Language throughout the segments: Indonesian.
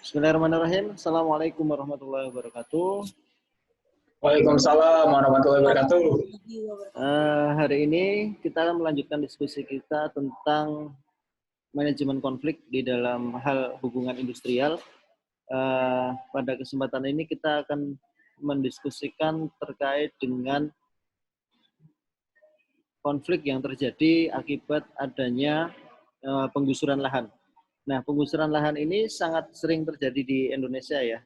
Bismillahirrahmanirrahim. Assalamualaikum warahmatullahi wabarakatuh. Waalaikumsalam warahmatullahi wabarakatuh. Hari ini kita akan melanjutkan diskusi kita tentang manajemen konflik di dalam hal hubungan industrial. Pada kesempatan ini kita akan mendiskusikan terkait dengan konflik yang terjadi akibat adanya penggusuran lahan. Nah, penggusuran lahan ini sangat sering terjadi di Indonesia ya,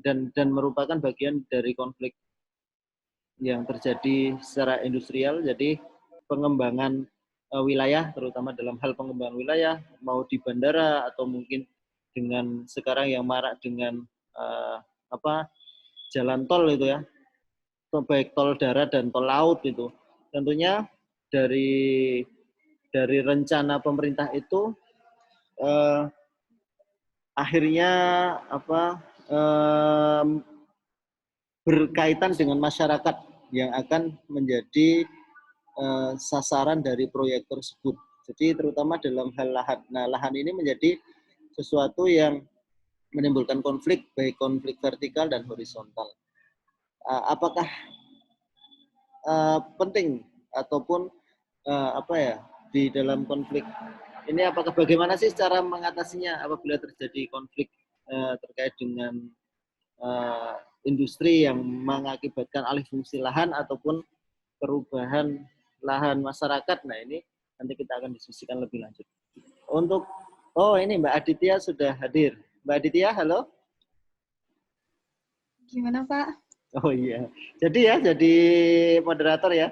dan merupakan bagian dari konflik yang terjadi secara industrial. Jadi pengembangan wilayah, terutama dalam hal pengembangan wilayah, mau di bandara atau mungkin dengan sekarang yang marak dengan jalan tol itu ya, baik tol darat dan tol laut itu. Tentunya dari rencana pemerintah itu akhirnya berkaitan dengan masyarakat yang akan menjadi sasaran dari proyek tersebut. Jadi terutama dalam hal lahan. Nah, lahan ini menjadi sesuatu yang menimbulkan konflik, baik konflik vertikal dan horizontal. Apakah penting ataupun di dalam konflik ini, apakah bagaimana sih cara mengatasinya apabila terjadi konflik terkait dengan industri yang mengakibatkan alih fungsi lahan ataupun perubahan lahan masyarakat. Nah, ini nanti kita akan diskusikan lebih lanjut. Ini Mbak Aditya sudah hadir. Mbak Aditya, halo. Gimana, Pak? Oh iya. Jadi moderator ya?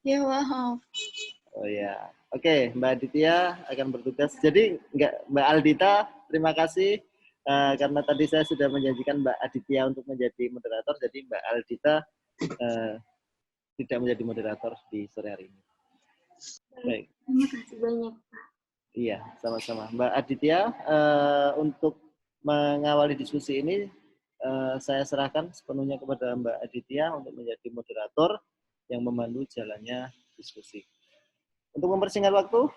Ya, wow. Oh iya. Oke, Mbak Aditya akan bertugas. Jadi Mbak Aldita, terima kasih karena tadi saya sudah menjanjikan Mbak Aditya untuk menjadi moderator. Jadi Mbak Aldita tidak menjadi moderator di sore hari ini. Baik. Terima kasih banyak, Pak. Iya, sama-sama. Mbak Aditya, untuk mengawali diskusi ini, saya serahkan sepenuhnya kepada Mbak Aditya untuk menjadi moderator yang memandu jalannya diskusi. Untuk mempersingkat waktu,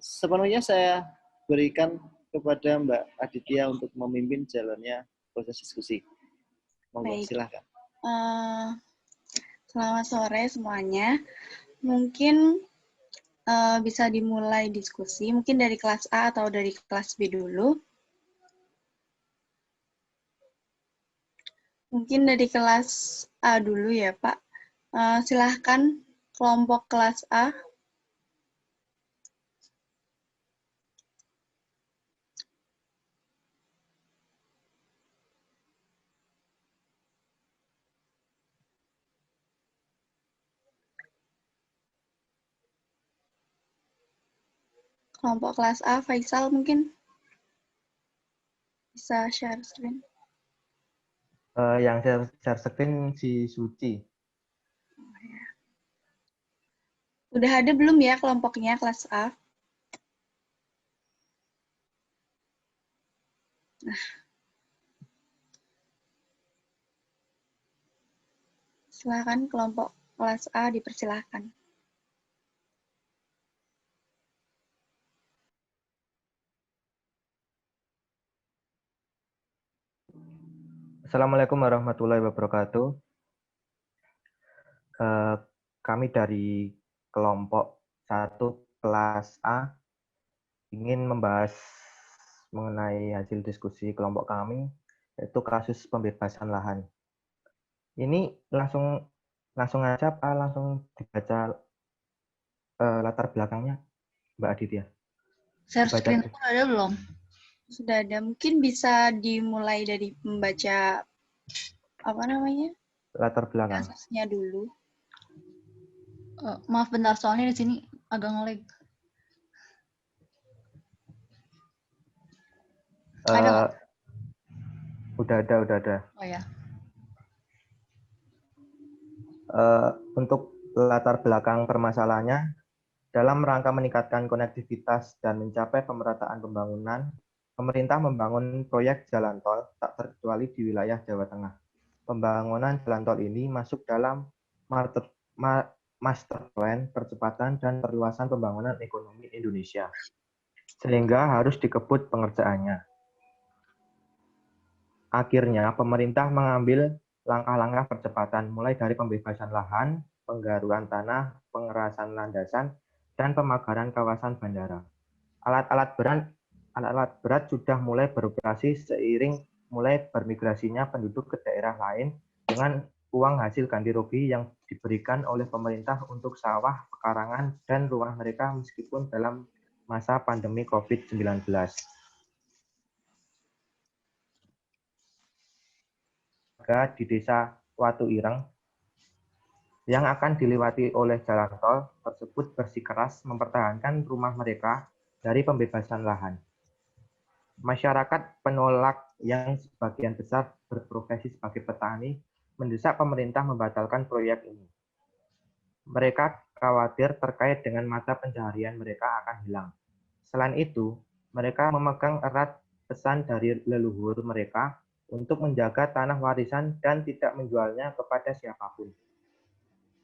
sepenuhnya saya berikan kepada Mbak Aditya untuk memimpin jalannya proses diskusi. Monggo, silahkan. Selamat sore semuanya. Mungkin bisa dimulai diskusi, mungkin dari kelas A atau dari kelas B dulu. Mungkin dari kelas A dulu ya, Pak. Silahkan kelompok kelas A. Kelompok kelas A, Faisal mungkin bisa share screen. Yang share screen si Suci. Oh, ya. Udah ada belum ya kelompoknya kelas A? Nah. Silakan kelompok kelas A dipersilakan. Assalamualaikum warahmatullahi wabarakatuh. Kami dari kelompok 1 kelas A ingin membahas mengenai hasil diskusi kelompok kami, yaitu kasus pembebasan lahan. Ini langsung aja Pak, langsung dibaca latar belakangnya, Mbak Aditya. Share screen ada belum? Sudah ada. Mungkin bisa dimulai dari membaca latar belakang. Kasusnya dulu. Maaf bentar, soalnya di sini agak nge-lag. Ada? Udah ada. Oh ya. Untuk latar belakang permasalahannya, dalam rangka meningkatkan konektivitas dan mencapai pemerataan pembangunan, pemerintah membangun proyek jalan tol tak terkecuali di wilayah Jawa Tengah. Pembangunan jalan tol ini masuk dalam master plan percepatan dan perluasan pembangunan ekonomi Indonesia, sehingga harus dikebut pengerjaannya. Akhirnya, pemerintah mengambil langkah-langkah percepatan, mulai dari pembebasan lahan, penggaruan tanah, pengerasan landasan, dan pemagaran kawasan bandara. Alat-alat berat sudah mulai beroperasi seiring mulai bermigrasinya penduduk ke daerah lain dengan uang hasil ganti rugi yang diberikan oleh pemerintah untuk sawah, pekarangan, dan rumah mereka meskipun dalam masa pandemi COVID-19. Di Desa Watu Ireng yang akan dilewati oleh jalan tol tersebut bersikeras mempertahankan rumah mereka dari pembebasan lahan. Masyarakat penolak yang sebagian besar berprofesi sebagai petani mendesak pemerintah membatalkan proyek ini. Mereka khawatir terkait dengan mata pencaharian mereka akan hilang. Selain itu, mereka memegang erat pesan dari leluhur mereka untuk menjaga tanah warisan dan tidak menjualnya kepada siapapun.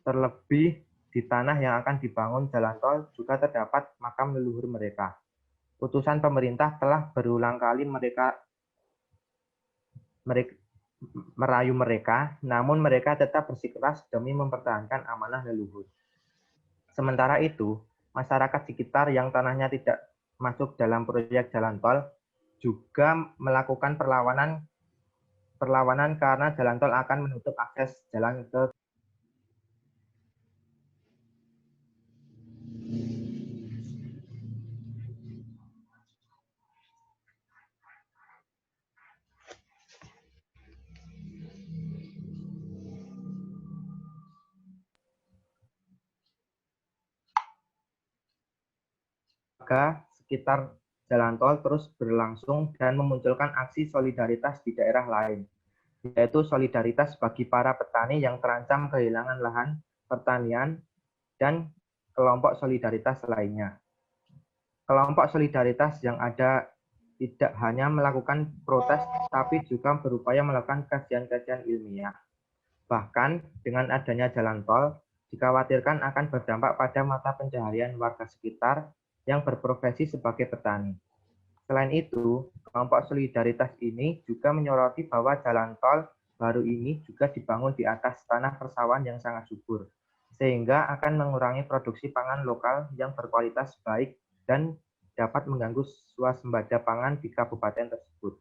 Terlebih di tanah yang akan dibangun jalan tol juga terdapat makam leluhur mereka. Putusan pemerintah telah berulang kali merayu mereka, namun mereka tetap bersikeras demi mempertahankan amanah leluhur. Sementara itu, masyarakat sekitar yang tanahnya tidak masuk dalam proyek jalan tol juga melakukan perlawanan karena jalan tol akan menutup akses jalan ke warga sekitar jalan tol terus berlangsung dan memunculkan aksi solidaritas di daerah lain, yaitu solidaritas bagi para petani yang terancam kehilangan lahan pertanian dan kelompok solidaritas lainnya. Kelompok solidaritas yang ada tidak hanya melakukan protes, tapi juga berupaya melakukan kajian-kajian ilmiah. Bahkan dengan adanya jalan tol, dikhawatirkan akan berdampak pada mata pencaharian warga sekitar yang berprofesi sebagai petani. Selain itu, kelompok solidaritas ini juga menyoroti bahwa jalan tol baru ini juga dibangun di atas tanah persawahan yang sangat subur, sehingga akan mengurangi produksi pangan lokal yang berkualitas baik dan dapat mengganggu swasembada pangan di kabupaten tersebut.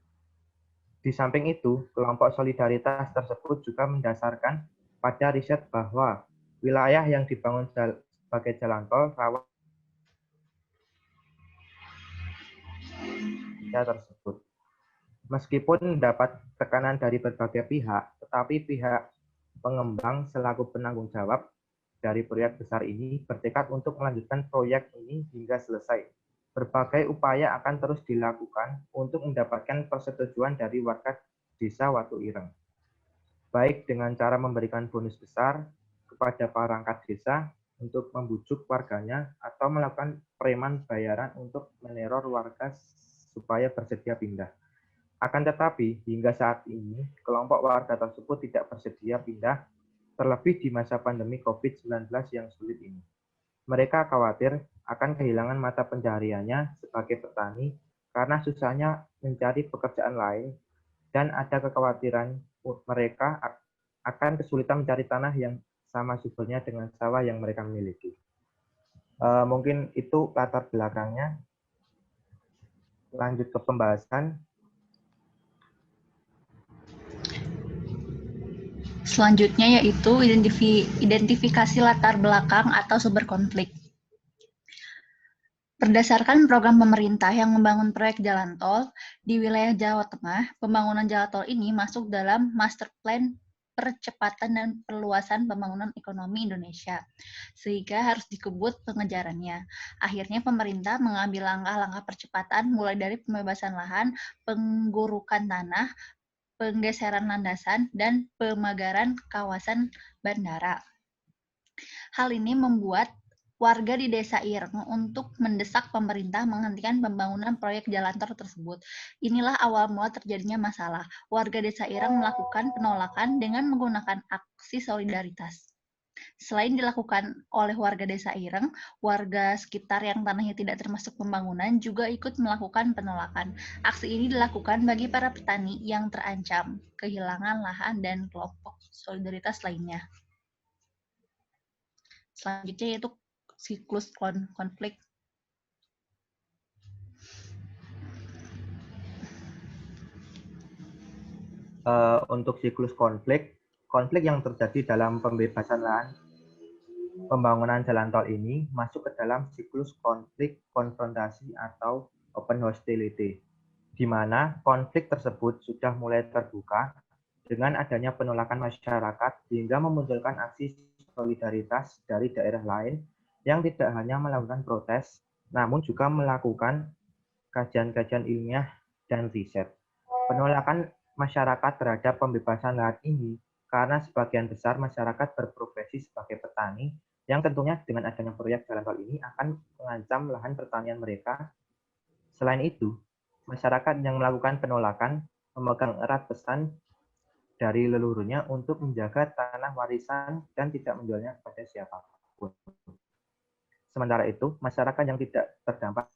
Di samping itu, kelompok solidaritas tersebut juga mendasarkan pada riset bahwa wilayah yang dibangun sebagai jalan tol rawan tersebut. Meskipun mendapat tekanan dari berbagai pihak, tetapi pihak pengembang selaku penanggung jawab dari proyek besar ini bertekad untuk melanjutkan proyek ini hingga selesai. Berbagai upaya akan terus dilakukan untuk mendapatkan persetujuan dari warga Desa Watu Ireng, baik dengan cara memberikan bonus besar kepada perangkat desa untuk membujuk warganya atau melakukan preman bayaran untuk meneror warga supaya bersedia pindah. Akan tetapi, hingga saat ini, kelompok warga tersebut tidak bersedia pindah, terlebih di masa pandemi COVID-19 yang sulit ini. Mereka khawatir akan kehilangan mata pencahariannya sebagai petani karena susahnya mencari pekerjaan lain dan ada kekhawatiran mereka akan kesulitan mencari tanah yang sama suburnya dengan sawah yang mereka miliki. Mungkin itu latar belakangnya. Lanjut ke pembahasan. Selanjutnya yaitu identifikasi latar belakang atau sumber konflik. Berdasarkan program pemerintah yang membangun proyek jalan tol di wilayah Jawa Tengah, pembangunan jalan tol ini masuk dalam Master Plan Percepatan dan Perluasan Pembangunan Ekonomi Indonesia, sehingga harus dikebut pengejarannya. Akhirnya pemerintah mengambil langkah-langkah percepatan mulai dari pembebasan lahan, penggurukan tanah, penggeseran landasan, dan pemagaran kawasan bandara. Hal ini membuat warga di Desa Ireng untuk mendesak pemerintah menghentikan pembangunan proyek jalan tol tersebut. Inilah awal mula terjadinya masalah. Warga Desa Ireng melakukan penolakan dengan menggunakan aksi solidaritas. Selain dilakukan oleh warga desa Ireng, warga sekitar yang tanahnya tidak termasuk pembangunan juga ikut melakukan penolakan. Aksi ini dilakukan bagi para petani yang terancam kehilangan lahan dan kelompok solidaritas lainnya. Selanjutnya yaitu siklus konflik. Untuk siklus konflik yang terjadi dalam pembebasan lahan pembangunan jalan tol ini masuk ke dalam siklus konflik konfrontasi atau open hostility, di mana konflik tersebut sudah mulai terbuka dengan adanya penolakan masyarakat hingga memunculkan aksi solidaritas dari daerah lain yang tidak hanya melakukan protes, namun juga melakukan kajian-kajian ilmiah dan riset. Penolakan masyarakat terhadap pembebasan lahan ini karena sebagian besar masyarakat berprofesi sebagai petani yang tentunya dengan adanya proyek jalan tol ini akan mengancam lahan pertanian mereka. Selain itu, masyarakat yang melakukan penolakan memegang erat pesan dari leluhurnya untuk menjaga tanah warisan dan tidak menjualnya kepada siapapun. Sementara itu, masyarakat yang tidak terdampak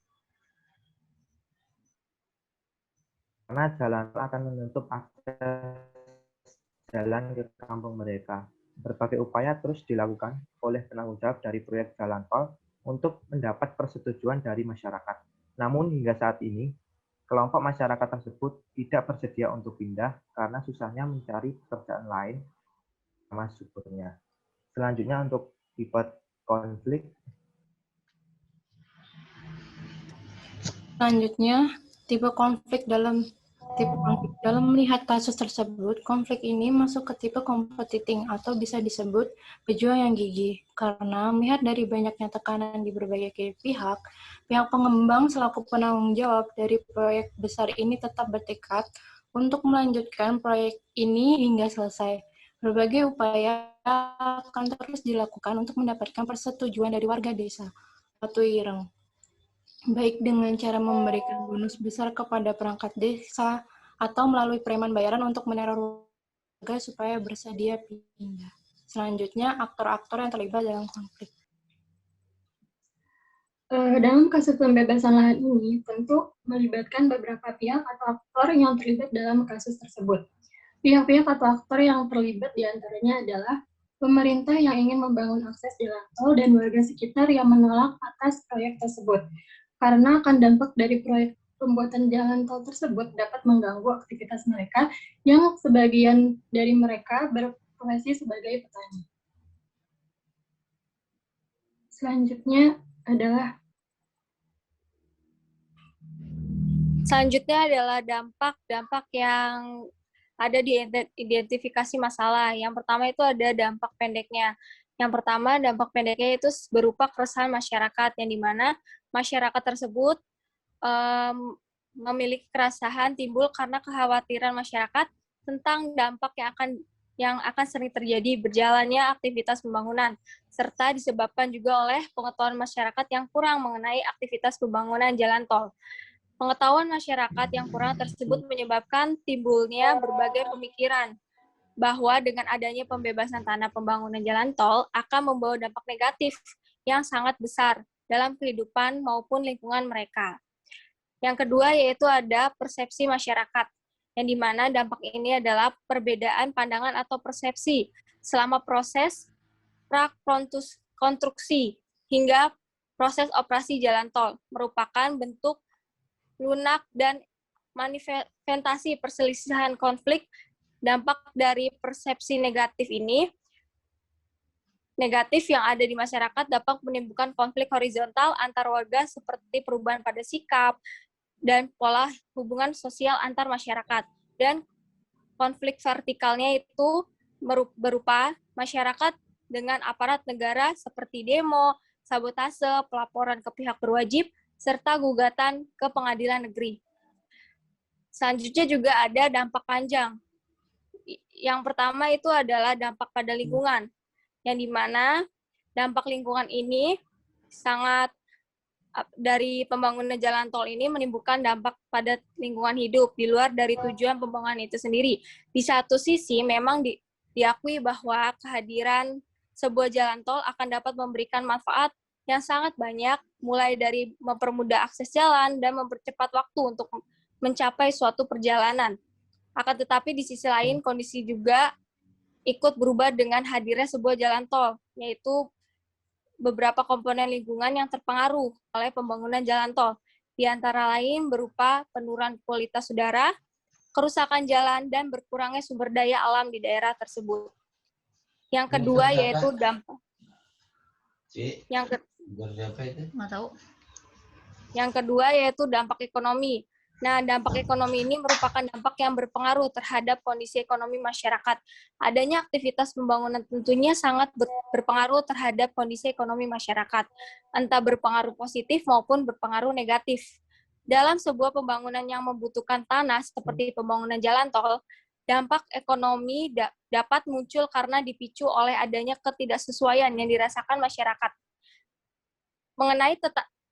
karena jalan tol akan menutup akses jalan ke kampung mereka. Berbagai upaya terus dilakukan oleh penanggung jawab dari proyek jalan tol untuk mendapat persetujuan dari masyarakat. Namun hingga saat ini, kelompok masyarakat tersebut tidak bersedia untuk pindah karena susahnya mencari pekerjaan lain sama syukurnya. Selanjutnya untuk tipe konflik. Selanjutnya, tipe konflik dalam melihat kasus tersebut, konflik ini masuk ke tipe competing atau bisa disebut pejuang yang gigih. Karena melihat dari banyaknya tekanan di berbagai pihak pengembang selaku penanggung jawab dari proyek besar ini tetap bertekad untuk melanjutkan proyek ini hingga selesai. Berbagai upaya akan terus dilakukan untuk mendapatkan persetujuan dari warga desa Batu Ireng, baik dengan cara memberikan bonus besar kepada perangkat desa atau melalui preman bayaran untuk meneror warga supaya bersedia pindah. Selanjutnya, aktor-aktor yang terlibat dalam konflik. Dalam kasus pembebasan lahan ini, tentu melibatkan beberapa pihak atau aktor yang terlibat dalam kasus tersebut. Pihak-pihak atau aktor yang terlibat diantaranya adalah pemerintah yang ingin membangun akses jalan tol dan warga sekitar yang menolak atas proyek tersebut. Karena akan dampak dari proyek pembuatan jalan tol tersebut dapat mengganggu aktivitas mereka yang sebagian dari mereka berprofesi sebagai petani. Selanjutnya adalah dampak yang ada di identifikasi masalah. Yang pertama itu ada dampak pendeknya. Yang pertama, dampak pendeknya itu berupa keresahan masyarakat, yang dimana masyarakat tersebut memiliki keresahan timbul karena kekhawatiran masyarakat tentang dampak yang akan sering terjadi berjalannya aktivitas pembangunan, serta disebabkan juga oleh pengetahuan masyarakat yang kurang mengenai aktivitas pembangunan jalan tol. Pengetahuan masyarakat yang kurang tersebut menyebabkan timbulnya berbagai pemikiran bahwa dengan adanya pembebasan tanah pembangunan jalan tol akan membawa dampak negatif yang sangat besar dalam kehidupan maupun lingkungan mereka. Yang kedua yaitu ada persepsi masyarakat, yang dimana dampak ini adalah perbedaan pandangan atau persepsi selama proses prakonstruksi hingga proses operasi jalan tol, merupakan bentuk lunak dan manifestasi perselisihan konflik. Dampak dari persepsi negatif yang ada di masyarakat dapat menimbulkan konflik horizontal antar warga seperti perubahan pada sikap dan pola hubungan sosial antar masyarakat. Dan konflik vertikalnya itu berupa masyarakat dengan aparat negara seperti demo, sabotase, pelaporan ke pihak berwajib, serta gugatan ke pengadilan negeri. Selanjutnya juga ada dampak panjang. Yang pertama itu adalah dampak pada lingkungan, yang dimana dampak lingkungan ini sangat dari pembangunan jalan tol ini menimbulkan dampak pada lingkungan hidup di luar dari tujuan pembangunan itu sendiri. Di satu sisi memang diakui bahwa kehadiran sebuah jalan tol akan dapat memberikan manfaat yang sangat banyak, mulai dari mempermudah akses jalan dan mempercepat waktu untuk mencapai suatu perjalanan. Akan tetapi di sisi lain, kondisi juga ikut berubah dengan hadirnya sebuah jalan tol, yaitu beberapa komponen lingkungan yang terpengaruh oleh pembangunan jalan tol, di antara lain berupa penurunan kualitas udara, kerusakan jalan, dan berkurangnya sumber daya alam di daerah tersebut. Yang kedua yaitu dampak. Yang kedua yaitu dampak ekonomi. Nah, dampak ekonomi ini merupakan dampak yang berpengaruh terhadap kondisi ekonomi masyarakat. Adanya aktivitas pembangunan tentunya sangat berpengaruh terhadap kondisi ekonomi masyarakat, entah berpengaruh positif maupun berpengaruh negatif. Dalam sebuah pembangunan yang membutuhkan tanah seperti pembangunan jalan tol, dampak ekonomi dapat muncul karena dipicu oleh adanya ketidaksesuaian yang dirasakan masyarakat. Mengenai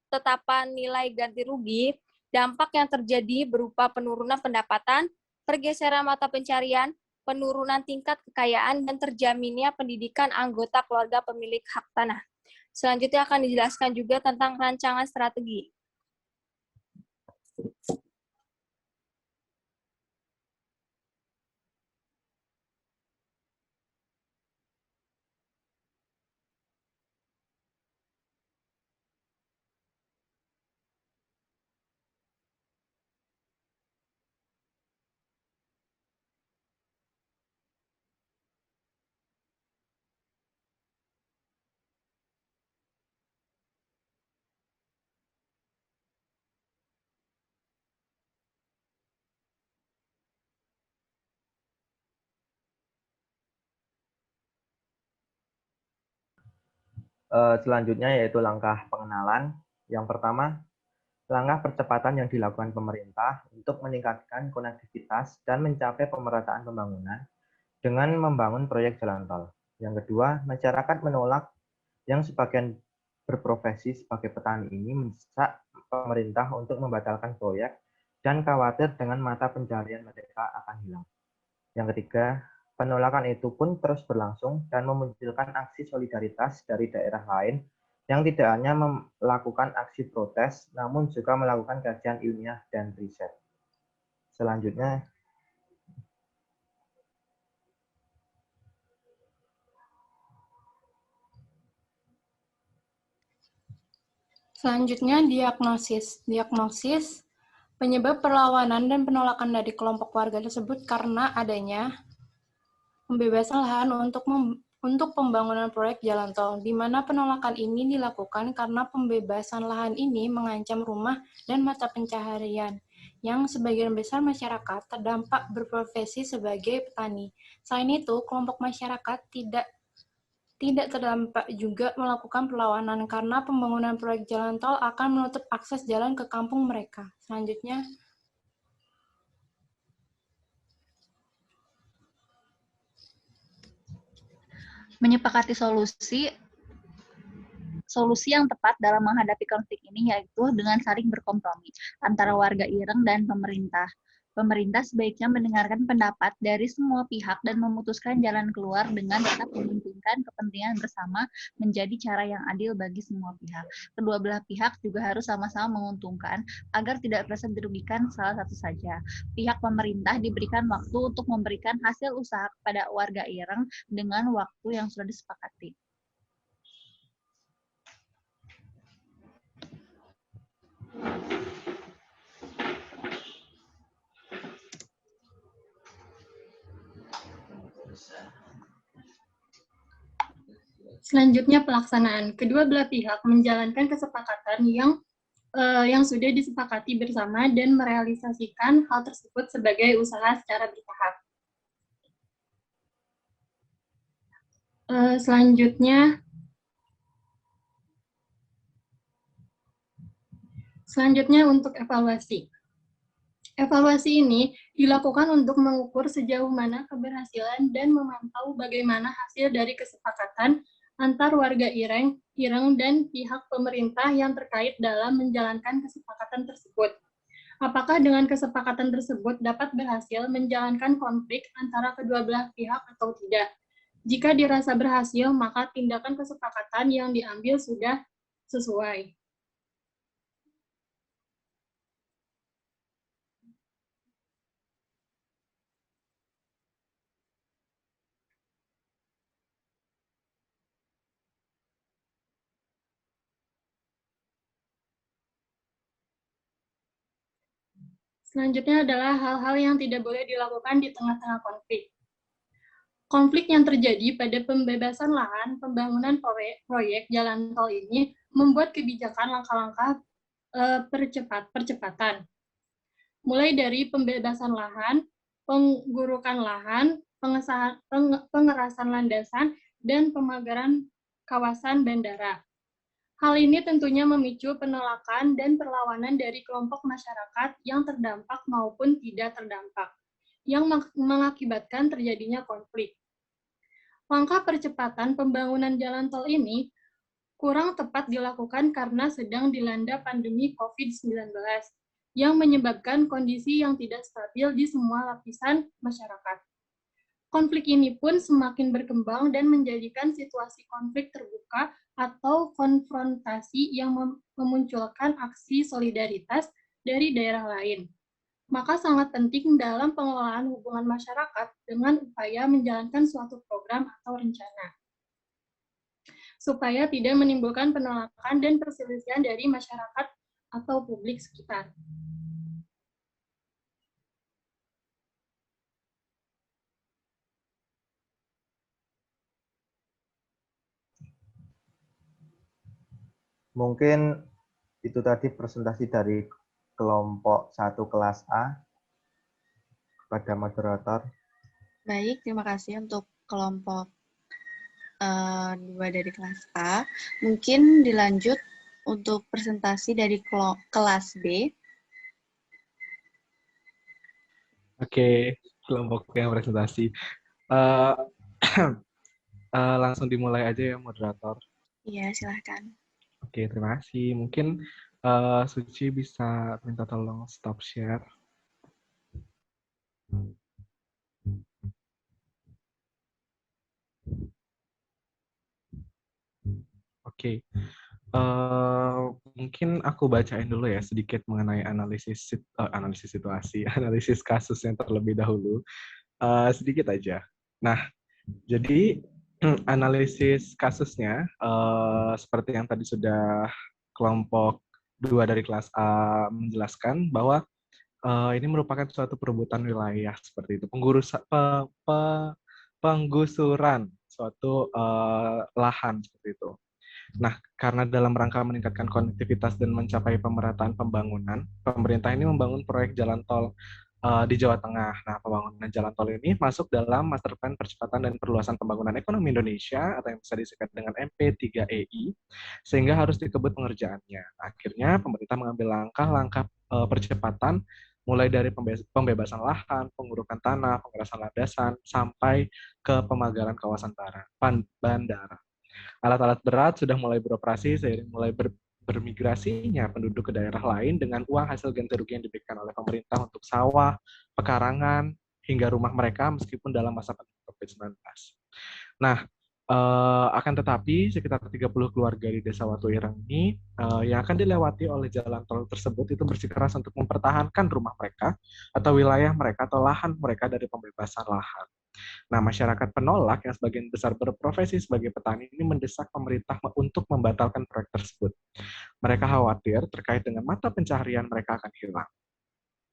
tetapan nilai ganti rugi, dampak yang terjadi berupa penurunan pendapatan, pergeseran mata pencarian, penurunan tingkat kekayaan, dan terjaminnya pendidikan anggota keluarga pemilik hak tanah. Selanjutnya akan dijelaskan juga tentang rancangan strategi. Selanjutnya yaitu langkah pengenalan. Yang pertama, langkah percepatan yang dilakukan pemerintah untuk meningkatkan konektivitas dan mencapai pemerataan pembangunan dengan membangun proyek jalan tol. Yang kedua, masyarakat menolak yang sebagian berprofesi sebagai petani ini mendesak pemerintah untuk membatalkan proyek dan khawatir dengan mata pencarian mereka akan hilang. Yang ketiga, penolakan itu pun terus berlangsung dan memunculkan aksi solidaritas dari daerah lain yang tidak hanya melakukan aksi protes, namun juga melakukan kajian ilmiah dan riset. Selanjutnya, diagnosis. Diagnosis penyebab perlawanan dan penolakan dari kelompok warga tersebut karena adanya pembebasan lahan untuk pembangunan proyek jalan tol, di mana penolakan ini dilakukan karena pembebasan lahan ini mengancam rumah dan mata pencaharian, yang sebagian besar masyarakat terdampak berprofesi sebagai petani. Selain itu, kelompok masyarakat tidak terdampak juga melakukan perlawanan karena pembangunan proyek jalan tol akan menutup akses jalan ke kampung mereka. Selanjutnya, menyepakati solusi yang tepat dalam menghadapi konflik ini yaitu dengan saling berkompromi antara warga Ireng dan pemerintah. Pemerintah sebaiknya mendengarkan pendapat dari semua pihak dan memutuskan jalan keluar dengan tetap mementingkan kepentingan bersama menjadi cara yang adil bagi semua pihak. Kedua belah pihak juga harus sama-sama menguntungkan agar tidak merasa dirugikan salah satu saja. Pihak pemerintah diberikan waktu untuk memberikan hasil usaha kepada warga Ireng dengan waktu yang sudah disepakati. Selanjutnya pelaksanaan. Kedua belah pihak menjalankan kesepakatan yang sudah disepakati bersama dan merealisasikan hal tersebut sebagai usaha secara bertahap. Selanjutnya untuk evaluasi. Evaluasi ini dilakukan untuk mengukur sejauh mana keberhasilan dan memantau bagaimana hasil dari kesepakatan antar warga Ireng dan pihak pemerintah yang terkait dalam menjalankan kesepakatan tersebut. Apakah dengan kesepakatan tersebut dapat berhasil menjalankan konflik antara kedua belah pihak atau tidak? Jika dirasa berhasil, maka tindakan kesepakatan yang diambil sudah sesuai. Selanjutnya adalah hal-hal yang tidak boleh dilakukan di tengah-tengah konflik. Konflik yang terjadi pada pembebasan lahan pembangunan proyek jalan tol ini membuat kebijakan langkah-langkah percepatan. Mulai dari pembebasan lahan, penggurukan lahan, pengerasan landasan, dan pemagaran kawasan bandara. Hal ini tentunya memicu penolakan dan perlawanan dari kelompok masyarakat yang terdampak maupun tidak terdampak, yang mengakibatkan terjadinya konflik. Langkah percepatan pembangunan jalan tol ini kurang tepat dilakukan karena sedang dilanda pandemi COVID-19 yang menyebabkan kondisi yang tidak stabil di semua lapisan masyarakat. Konflik ini pun semakin berkembang dan menjadikan situasi konflik terbuka atau konfrontasi yang memunculkan aksi solidaritas dari daerah lain. Maka sangat penting dalam pengelolaan hubungan masyarakat dengan upaya menjalankan suatu program atau rencana, supaya tidak menimbulkan penolakan dan perselisihan dari masyarakat atau publik sekitar. Mungkin itu tadi presentasi dari kelompok 1 kelas A kepada moderator. Baik, terima kasih untuk kelompok 2 dari kelas A. Mungkin dilanjut untuk presentasi dari kelas B. Oke, kelompok yang presentasi. Langsung dimulai aja ya, moderator. Iya, silahkan. Oke, terima kasih. Mungkin Suci bisa minta tolong stop share. Oke. Mungkin aku bacain dulu ya sedikit mengenai analisis situasi, analisis kasus yang terlebih dahulu. Sedikit aja. Nah, jadi analisis kasusnya seperti yang tadi sudah kelompok 2 dari kelas A menjelaskan bahwa ini merupakan suatu perebutan wilayah seperti itu, penggusuran suatu lahan seperti itu. Nah, karena dalam rangka meningkatkan konektivitas dan mencapai pemerataan pembangunan, pemerintah ini membangun proyek jalan tol di Jawa Tengah. Nah, pembangunan jalan tol ini masuk dalam Master Plan Percepatan dan Perluasan Pembangunan Ekonomi Indonesia atau yang bisa disingkat dengan MP3EI, sehingga harus dikebut pengerjaannya. Akhirnya, pemerintah mengambil langkah-langkah percepatan mulai dari pembebasan lahan, pengurukan tanah, pengerasan landasan, sampai ke pemagaran kawasan bandara. Alat-alat berat sudah mulai beroperasi seiring mulai bermigrasinya penduduk ke daerah lain dengan uang hasil ganti rugi yang diberikan oleh pemerintah untuk sawah, pekarangan, hingga rumah mereka meskipun dalam masa pandemi COVID-19. Nah, akan tetapi sekitar 30 keluarga di Desa Watu Ireng ini yang akan dilewati oleh jalan tol tersebut itu bersikeras untuk mempertahankan rumah mereka atau wilayah mereka atau lahan mereka dari pembebasan lahan. Nah, masyarakat penolak yang sebagian besar berprofesi sebagai petani ini mendesak pemerintah untuk membatalkan proyek tersebut. Mereka khawatir terkait dengan mata pencaharian mereka akan hilang.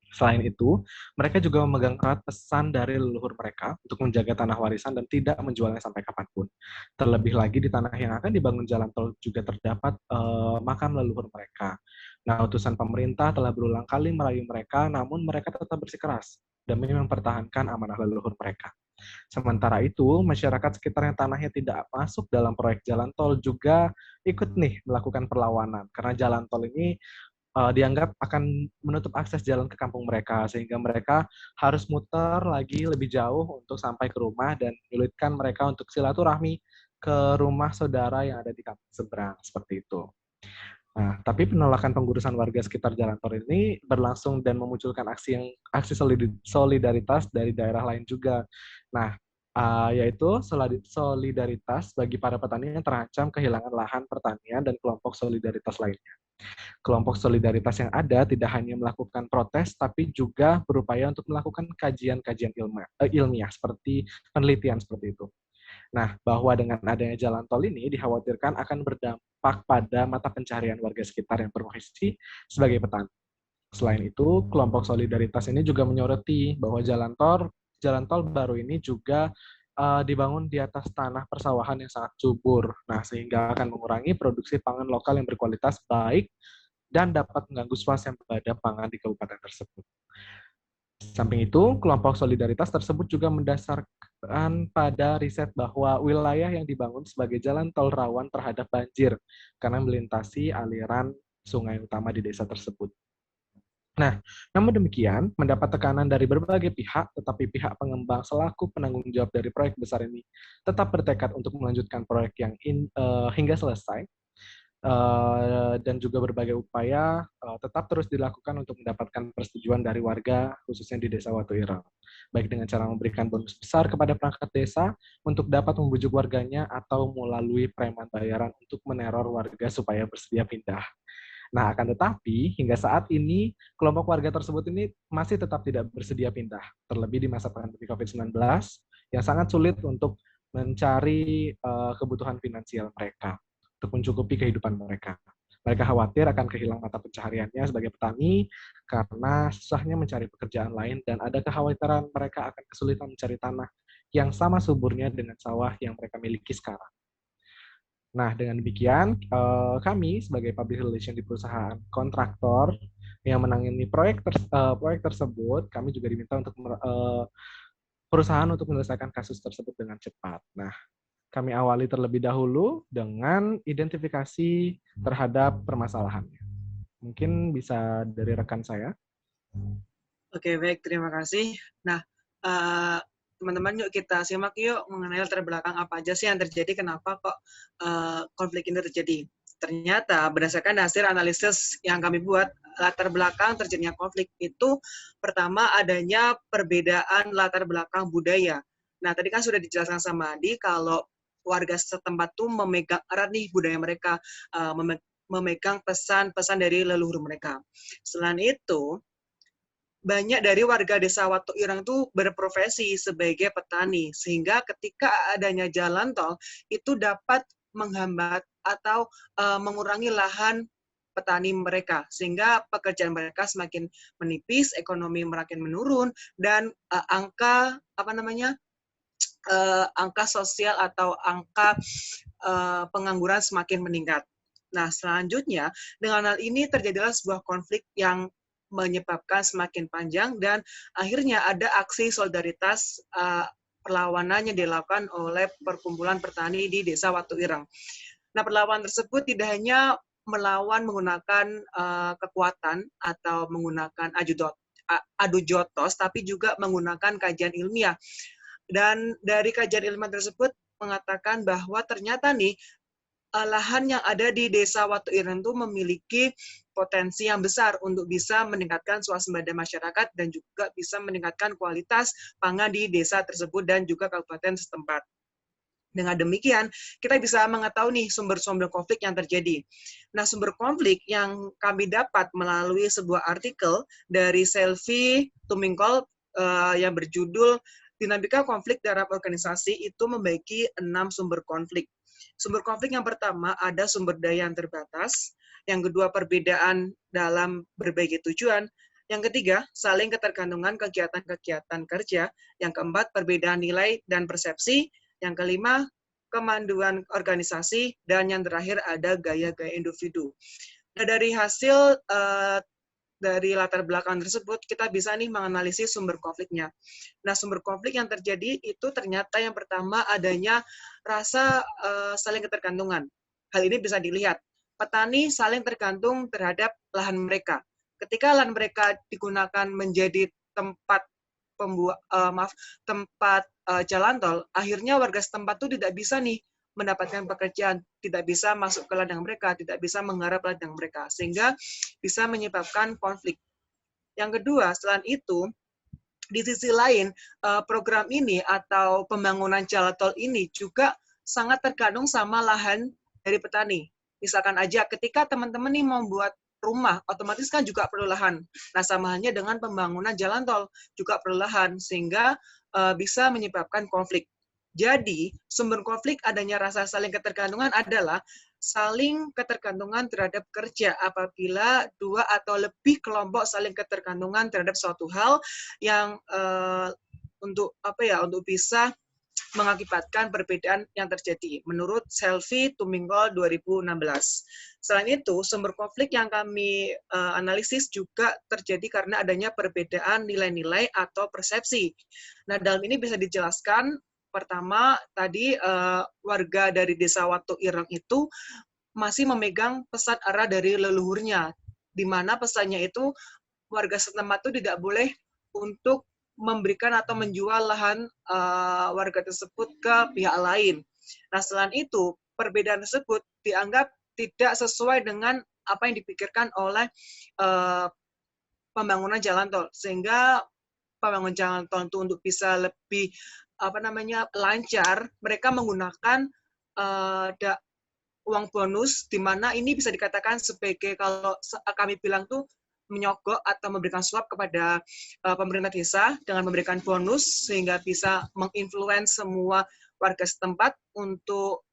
Selain itu, mereka juga memegang erat pesan dari leluhur mereka untuk menjaga tanah warisan dan tidak menjualnya sampai kapanpun. Terlebih lagi di tanah yang akan dibangun jalan tol juga terdapat makam leluhur mereka. Nah, utusan pemerintah telah berulang kali merayu mereka, namun mereka tetap bersikeras demi mempertahankan amanah leluhur mereka. Sementara itu, masyarakat sekitar yang tanahnya tidak masuk dalam proyek jalan tol juga ikut nih melakukan perlawanan, karena jalan tol ini dianggap akan menutup akses jalan ke kampung mereka, sehingga mereka harus muter lagi lebih jauh untuk sampai ke rumah dan menyulitkan mereka untuk silaturahmi ke rumah saudara yang ada di kampung seberang, seperti itu. Nah, tapi penolakan penggusuran warga sekitar jalan tol ini berlangsung dan memunculkan aksi solidaritas dari daerah lain juga. Nah, yaitu solidaritas bagi para petani yang terancam kehilangan lahan pertanian dan kelompok solidaritas lainnya. Kelompok solidaritas yang ada tidak hanya melakukan protes, tapi juga berupaya untuk melakukan kajian-kajian ilmiah seperti penelitian seperti itu. Nah, bahwa dengan adanya jalan tol ini dikhawatirkan akan berdampak pada mata pencaharian warga sekitar yang berprofesi sebagai petani. Selain itu, kelompok solidaritas ini juga menyoroti bahwa jalan tol baru ini juga dibangun di atas tanah persawahan yang sangat subur. Nah, sehingga akan mengurangi produksi pangan lokal yang berkualitas baik dan dapat mengganggu swasembada pangan di kabupaten tersebut. Samping itu, kelompok solidaritas tersebut juga mendasarkan pada riset bahwa wilayah yang dibangun sebagai jalan tol rawan terhadap banjir karena melintasi aliran sungai utama di desa tersebut. Nah, namun demikian, mendapat tekanan dari berbagai pihak, tetapi pihak pengembang selaku penanggung jawab dari proyek besar ini tetap bertekad untuk melanjutkan proyek yang hingga selesai, dan juga berbagai upaya tetap terus dilakukan untuk mendapatkan persetujuan dari warga, khususnya di Desa Watu Ireng, baik dengan cara memberikan bonus besar kepada perangkat desa untuk dapat membujuk warganya atau melalui preman bayaran untuk meneror warga supaya bersedia pindah. Nah, akan tetapi, hingga saat ini, kelompok warga tersebut ini masih tetap tidak bersedia pindah, terlebih di masa pandemi COVID-19, yang sangat sulit untuk mencari kebutuhan finansial mereka, untuk mencukupi kehidupan mereka. Mereka khawatir akan kehilangan mata pencahariannya sebagai petani, karena susahnya mencari pekerjaan lain, dan ada kekhawatiran mereka akan kesulitan mencari tanah yang sama suburnya dengan sawah yang mereka miliki sekarang. Nah, dengan demikian, kami sebagai public relation di perusahaan kontraktor yang menangani proyek tersebut, kami juga diminta untuk perusahaan untuk menyelesaikan kasus tersebut dengan cepat. Nah, kami awali terlebih dahulu dengan identifikasi terhadap permasalahannya. Mungkin bisa dari rekan saya. Oke, baik. Terima kasih. Nah, teman-teman, yuk kita simak yuk mengenai latar belakang apa aja sih yang terjadi, kenapa kok konflik ini terjadi. Ternyata berdasarkan hasil analisis yang kami buat, latar belakang terjadinya konflik itu pertama adanya perbedaan latar belakang budaya. Nah, tadi kan sudah dijelaskan sama Adi kalau warga setempat tuh memegang erat nih budaya mereka, memegang pesan-pesan dari leluhur mereka. Selain itu, banyak dari warga desa Watu Ireng itu berprofesi sebagai petani, sehingga ketika adanya jalan tol itu dapat menghambat atau mengurangi lahan petani mereka, sehingga pekerjaan mereka semakin menipis, ekonomi makin menurun, dan angka angka sosial atau angka pengangguran semakin meningkat. Nah, selanjutnya dengan hal ini terjadilah sebuah konflik yang menyebabkan semakin panjang, dan akhirnya ada aksi solidaritas perlawanan yang dilakukan oleh perkumpulan petani di Desa Watu Ireng. Nah, perlawanan tersebut tidak hanya melawan menggunakan kekuatan atau menggunakan adu jotos, tapi juga menggunakan kajian ilmiah. Dan dari kajian ilmiah tersebut mengatakan bahwa ternyata nih lahan yang ada di Desa Watu Ireng itu memiliki potensi yang besar untuk bisa meningkatkan swasembada masyarakat dan juga bisa meningkatkan kualitas pangan di desa tersebut dan juga kabupaten setempat. Dengan demikian, kita bisa mengetahui nih sumber-sumber konflik yang terjadi. Nah, sumber konflik yang kami dapat melalui sebuah artikel dari Selvi Tumingkol yang berjudul Dinamika Konflik dalam Organisasi itu membagi 6 sumber konflik. Sumber konflik yang pertama ada sumber daya yang terbatas, yang kedua perbedaan dalam berbagai tujuan, yang ketiga saling ketergantungan kegiatan-kegiatan kerja, yang keempat perbedaan nilai dan persepsi, yang kelima kemanduan organisasi, dan yang terakhir ada gaya-gaya individu. Nah, dari hasil dari latar belakang tersebut, kita bisa nih menganalisis sumber konfliknya. Nah, sumber konflik yang terjadi itu ternyata yang pertama adanya rasa saling ketergantungan. Hal ini bisa dilihat. Petani saling tergantung terhadap lahan mereka. Ketika lahan mereka digunakan menjadi tempat jalan tol, akhirnya warga setempat itu tidak bisa nih mendapatkan pekerjaan, tidak bisa masuk ke ladang mereka, tidak bisa menggarap ladang mereka, sehingga bisa menyebabkan konflik. Yang kedua, selain itu, di sisi lain, program ini atau pembangunan jalan tol ini juga sangat tergantung sama lahan dari petani. Misalkan aja ketika teman-teman nih mau buat rumah, otomatis kan juga perlu lahan. Nah, sama halnya dengan pembangunan jalan tol, juga perlu lahan, sehingga bisa menyebabkan konflik. Jadi, sumber konflik adanya rasa saling ketergantungan adalah saling ketergantungan terhadap kerja apabila dua atau lebih kelompok saling ketergantungan terhadap suatu hal yang untuk bisa mengakibatkan perbedaan yang terjadi menurut Selvi Tumingol 2016. Selain itu, sumber konflik yang kami analisis juga terjadi karena adanya perbedaan nilai-nilai atau persepsi. Nah, dalam ini bisa dijelaskan, pertama, tadi warga dari Desa Watu Ireng itu masih memegang pesan arah dari leluhurnya, di mana pesannya itu warga setempat itu tidak boleh untuk memberikan atau menjual lahan warga tersebut ke pihak lain. Nah, selain itu, perbedaan tersebut dianggap tidak sesuai dengan apa yang dipikirkan oleh pembangunan jalan tol, sehingga pembangunan jalan tol itu untuk bisa lebih lancar, mereka menggunakan uang bonus, di mana ini bisa dikatakan sebagai, kalau kami bilang tuh, menyogok atau memberikan suap kepada pemerintah desa dengan memberikan bonus sehingga bisa menginfluence semua warga setempat untuk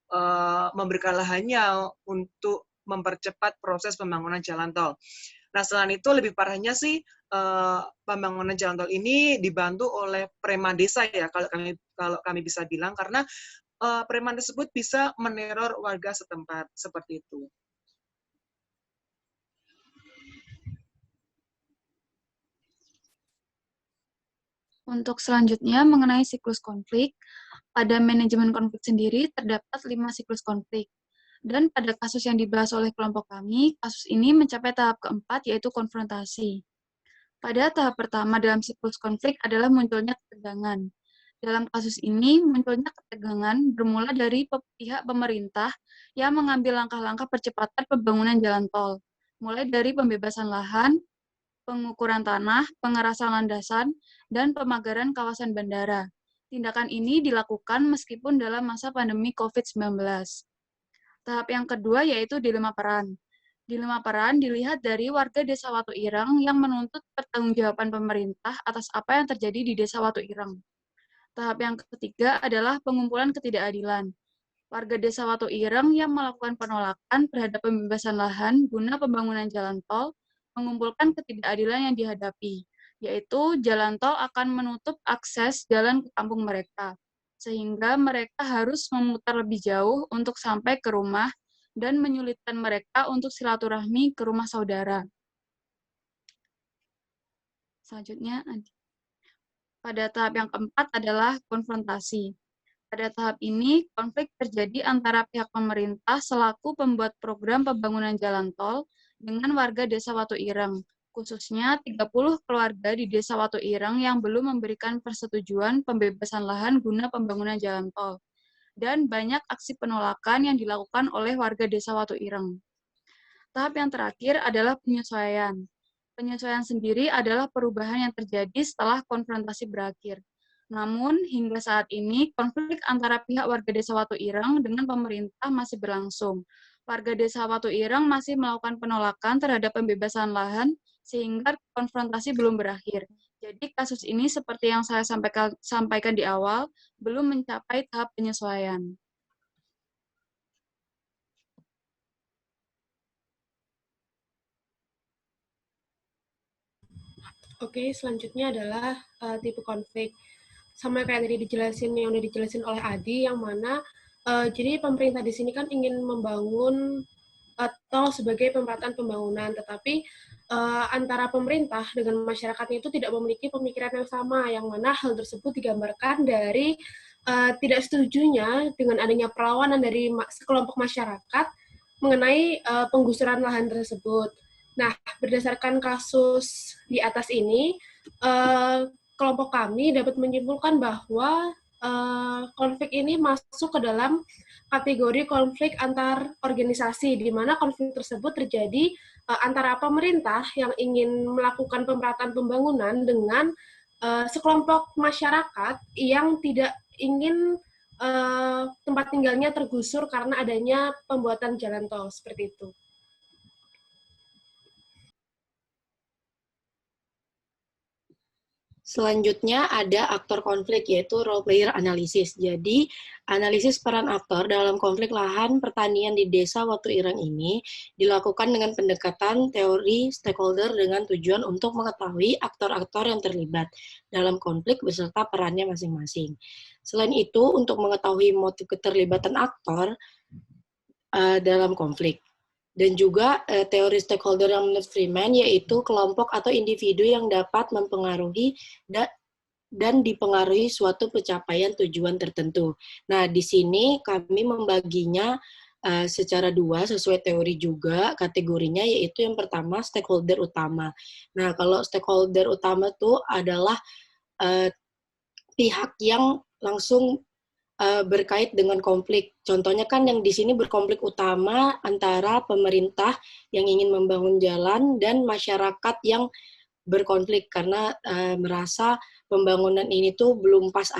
memberikan lahannya untuk mempercepat proses pembangunan jalan tol. Nah, selain itu lebih parahnya sih pembangunan jalan tol ini dibantu oleh preman desa ya, kalau kami bisa bilang, karena preman tersebut bisa meneror warga setempat seperti itu. Untuk selanjutnya, mengenai siklus konflik, pada manajemen konflik sendiri terdapat 5 siklus konflik. Dan pada kasus yang dibahas oleh kelompok kami, kasus ini mencapai tahap keempat, yaitu konfrontasi. Pada tahap pertama dalam siklus konflik adalah munculnya ketegangan. Dalam kasus ini, munculnya ketegangan bermula dari pihak pemerintah yang mengambil langkah-langkah percepatan pembangunan jalan tol, mulai dari pembebasan lahan, pengukuran tanah, pengerasan landasan, dan pemagaran kawasan bandara. Tindakan ini dilakukan meskipun dalam masa pandemi COVID-19. Tahap yang kedua yaitu dilema peran. Dilema peran dilihat dari warga Desa Watu Ireng yang menuntut pertanggungjawaban pemerintah atas apa yang terjadi di Desa Watu Ireng. Tahap yang ketiga adalah pengumpulan ketidakadilan. Warga Desa Watu Ireng yang melakukan penolakan terhadap pembebasan lahan guna pembangunan jalan tol mengumpulkan ketidakadilan yang dihadapi, yaitu jalan tol akan menutup akses jalan ke kampung mereka, sehingga mereka harus memutar lebih jauh untuk sampai ke rumah dan menyulitkan mereka untuk silaturahmi ke rumah saudara. Selanjutnya, pada tahap yang keempat adalah konfrontasi. Pada tahap ini, konflik terjadi antara pihak pemerintah selaku pembuat program pembangunan jalan tol dengan warga Desa Watu Ireng, khususnya 30 keluarga di Desa Watu Ireng yang belum memberikan persetujuan pembebasan lahan guna pembangunan jalan tol, dan banyak aksi penolakan yang dilakukan oleh warga Desa Watu Ireng. Tahap yang terakhir adalah penyesuaian. Penyesuaian sendiri adalah perubahan yang terjadi setelah konfrontasi berakhir. Namun, hingga saat ini, konflik antara pihak warga Desa Watu Ireng dengan pemerintah masih berlangsung. Warga Desa Watu Ireng masih melakukan penolakan terhadap pembebasan lahan, sehingga konfrontasi belum berakhir. Jadi, kasus ini seperti yang saya sampaikan di awal, belum mencapai tahap penyesuaian. Oke, selanjutnya adalah tipe konflik. Sama kayak tadi yang udah dijelasin oleh Adi, yang mana jadi pemerintah di sini kan ingin membangun atau sebagai pemerataan pembangunan, tetapi antara pemerintah dengan masyarakatnya itu tidak memiliki pemikiran yang sama, yang mana hal tersebut digambarkan dari tidak setujunya dengan adanya perlawanan dari sekelompok masyarakat mengenai penggusuran lahan tersebut. Nah, berdasarkan kasus di atas ini, kelompok kami dapat menyimpulkan bahwa konflik ini masuk ke dalam kategori konflik antar organisasi, di mana konflik tersebut terjadi antara pemerintah yang ingin melakukan pemerataan pembangunan dengan sekelompok masyarakat yang tidak ingin tempat tinggalnya tergusur karena adanya pembuatan jalan tol seperti itu. Selanjutnya ada aktor konflik, yaitu role player analysis. Jadi, analisis peran aktor dalam konflik lahan pertanian di desa Watu Ireng ini dilakukan dengan pendekatan teori stakeholder dengan tujuan untuk mengetahui aktor-aktor yang terlibat dalam konflik beserta perannya masing-masing. Selain itu, untuk mengetahui motif keterlibatan aktor dalam konflik. Dan juga teori stakeholder yang menurut Freeman yaitu kelompok atau individu yang dapat mempengaruhi dan dipengaruhi suatu pencapaian tujuan tertentu. Nah, di sini kami membaginya secara dua sesuai teori juga kategorinya, yaitu yang pertama stakeholder utama. Nah, kalau stakeholder utama itu adalah pihak yang langsung berkait dengan konflik. Contohnya kan yang di sini berkonflik utama antara pemerintah yang ingin membangun jalan dan masyarakat yang berkonflik karena merasa pembangunan ini tuh belum pas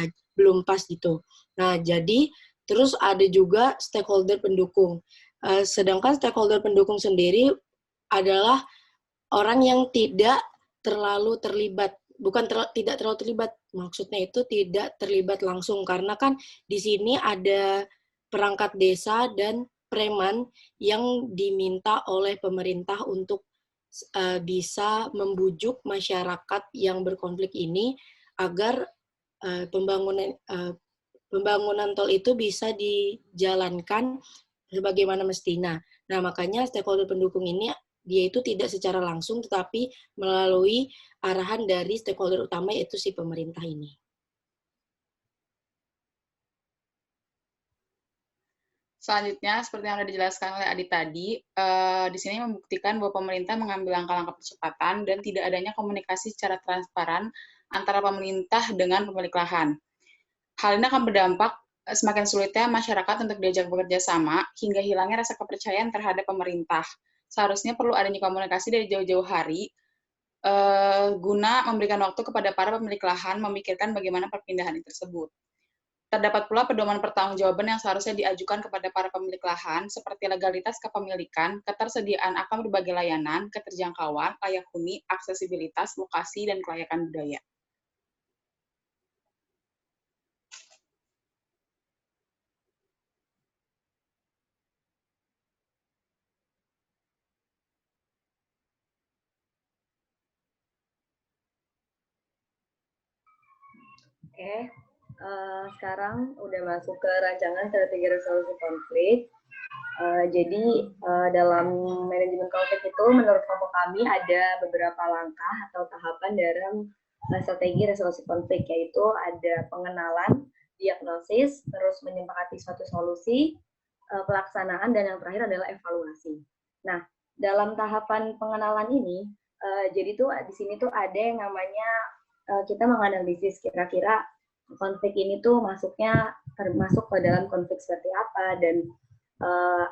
gitu. Nah, jadi terus ada juga stakeholder pendukung. Sedangkan stakeholder pendukung sendiri adalah orang yang tidak terlalu terlibat, tidak terlalu terlibat, maksudnya itu tidak terlibat langsung, karena kan di sini ada perangkat desa dan preman yang diminta oleh pemerintah untuk bisa membujuk masyarakat yang berkonflik ini agar pembangunan tol itu bisa dijalankan sebagaimana mestinya. Nah, makanya stakeholder pendukung ini dia itu tidak secara langsung, tetapi melalui arahan dari stakeholder utama, yaitu si pemerintah ini. Selanjutnya, seperti yang sudah dijelaskan oleh Adi tadi, di sini membuktikan bahwa pemerintah mengambil langkah-langkah percepatan dan tidak adanya komunikasi secara transparan antara pemerintah dengan pemilik lahan. Hal ini akan berdampak semakin sulitnya masyarakat untuk diajak bekerja sama hingga hilangnya rasa kepercayaan terhadap pemerintah. Seharusnya perlu adanya komunikasi dari jauh-jauh hari guna memberikan waktu kepada para pemilik lahan memikirkan bagaimana perpindahan tersebut. Terdapat pula pedoman pertanggungjawaban yang seharusnya diajukan kepada para pemilik lahan seperti legalitas kepemilikan, ketersediaan akan berbagai layanan, keterjangkauan, layak huni, aksesibilitas, lokasi, dan kelayakan budaya. Oke, sekarang udah masuk ke rancangan strategi resolusi konflik. Jadi dalam manajemen konflik itu menurut kelompok kami ada beberapa langkah atau tahapan dalam strategi resolusi konflik, yaitu ada pengenalan, diagnosis, terus menyepakati suatu solusi, pelaksanaan, dan yang terakhir adalah evaluasi. Nah, dalam tahapan pengenalan ini, jadi tuh di sini tuh ada yang namanya kita menganalisis kira-kira konflik ini tuh termasuk ke dalam konflik seperti apa dan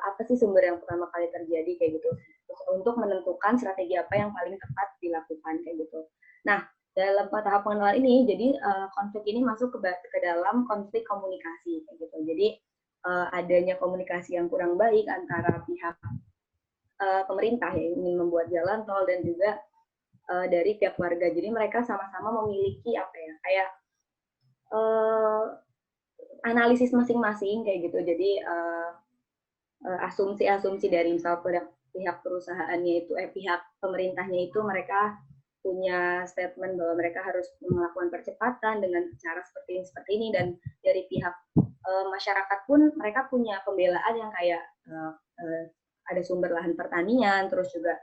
apa sih sumber yang pertama kali terjadi kayak gitu, untuk menentukan strategi apa yang paling tepat dilakukan kayak gitu. Nah, dalam tahap pengenalan ini, jadi konflik ini masuk ke dalam konflik komunikasi kayak gitu. Jadi adanya komunikasi yang kurang baik antara pihak pemerintah yang ingin membuat jalan tol dan juga dari pihak warga. Jadi mereka sama-sama memiliki apa ya, kayak analisis masing-masing kayak gitu. Jadi asumsi-asumsi dari misal pihak perusahaannya itu pihak pemerintahnya itu mereka punya statement bahwa mereka harus melakukan percepatan dengan cara seperti ini, dan dari pihak masyarakat pun mereka punya pembelaan yang kayak ada sumber lahan pertanian, terus juga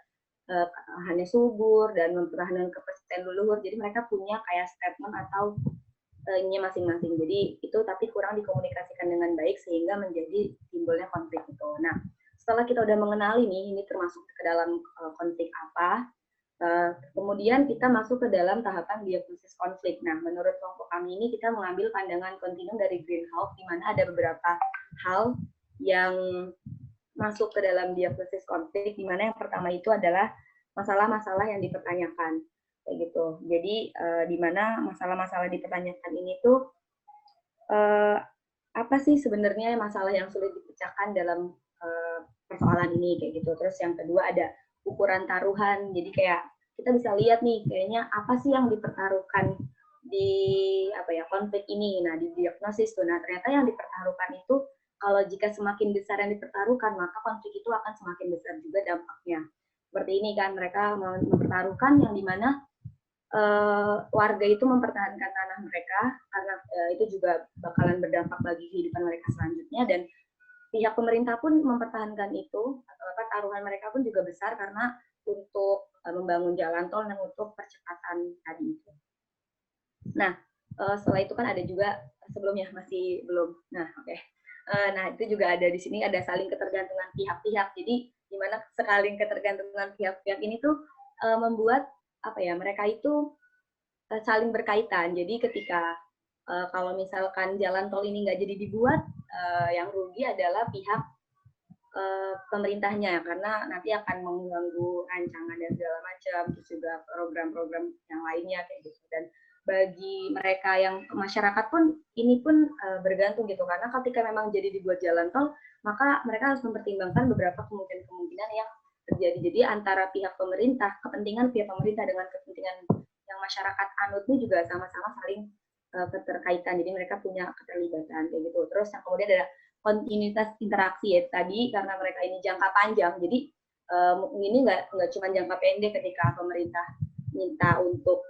lahannya subur dan mempertahankan kepercayaan leluhur. Jadi mereka punya kayak statement atau nya masing-masing. Jadi itu tapi kurang dikomunikasikan dengan baik sehingga menjadi timbulnya konflik itu. Nah, setelah kita udah mengenali ini termasuk ke dalam konflik apa, kemudian kita masuk ke dalam tahapan diagnosis konflik. Nah, menurut kelompok kami ini kita mengambil pandangan kontinum dari Greenhalgh, di mana ada beberapa hal yang masuk ke dalam diagnosis konflik, di mana yang pertama itu adalah masalah-masalah yang dipertanyakan. kayak gitu. Jadi di mana masalah-masalah dipertanyakan ini tuh apa sih sebenarnya masalah yang sulit dipecahkan dalam persoalan ini kayak gitu. Terus yang kedua ada ukuran taruhan. Jadi kayak kita bisa lihat nih kayaknya apa sih yang dipertaruhkan di konflik ini. Nah, di diagnosis tuh. Nah, ternyata yang dipertaruhkan itu kalau jika semakin besar yang dipertaruhkan, maka konflik itu akan semakin besar juga dampaknya. Seperti ini kan, mereka mempertaruhkan yang dimana warga itu mempertahankan tanah mereka karena itu juga bakalan berdampak bagi kehidupan mereka selanjutnya, dan pihak pemerintah pun mempertahankan itu, taruhan mereka pun juga besar karena untuk membangun jalan tol dan untuk percepatan tadi itu. Nah, setelah itu kan ada juga sebelumnya masih belum. Nah, oke. Nah, itu juga ada di sini ada saling ketergantungan pihak-pihak. Jadi di mana saling ketergantungan pihak-pihak ini tuh membuat mereka itu saling berkaitan. Jadi ketika kalau misalkan jalan tol ini nggak jadi dibuat, yang rugi adalah pihak pemerintahnya, karena nanti akan mengganggu rancangan dan segala macam, terus juga program-program yang lainnya kayak gitu. Dan bagi mereka yang masyarakat pun ini pun bergantung gitu, karena ketika memang jadi dibuat jalan tol, maka mereka harus mempertimbangkan beberapa kemungkinan yang terjadi. Jadi antara pihak pemerintah, kepentingan pihak pemerintah dengan kepentingan yang masyarakat anut ini juga sama-sama saling keterkaitan. Jadi mereka punya keterlibatan kayak gitu. Terus yang kemudian ada kontinuitas interaksi ya tadi, karena mereka ini jangka panjang. Jadi ini nggak cuma jangka pendek ketika pemerintah minta untuk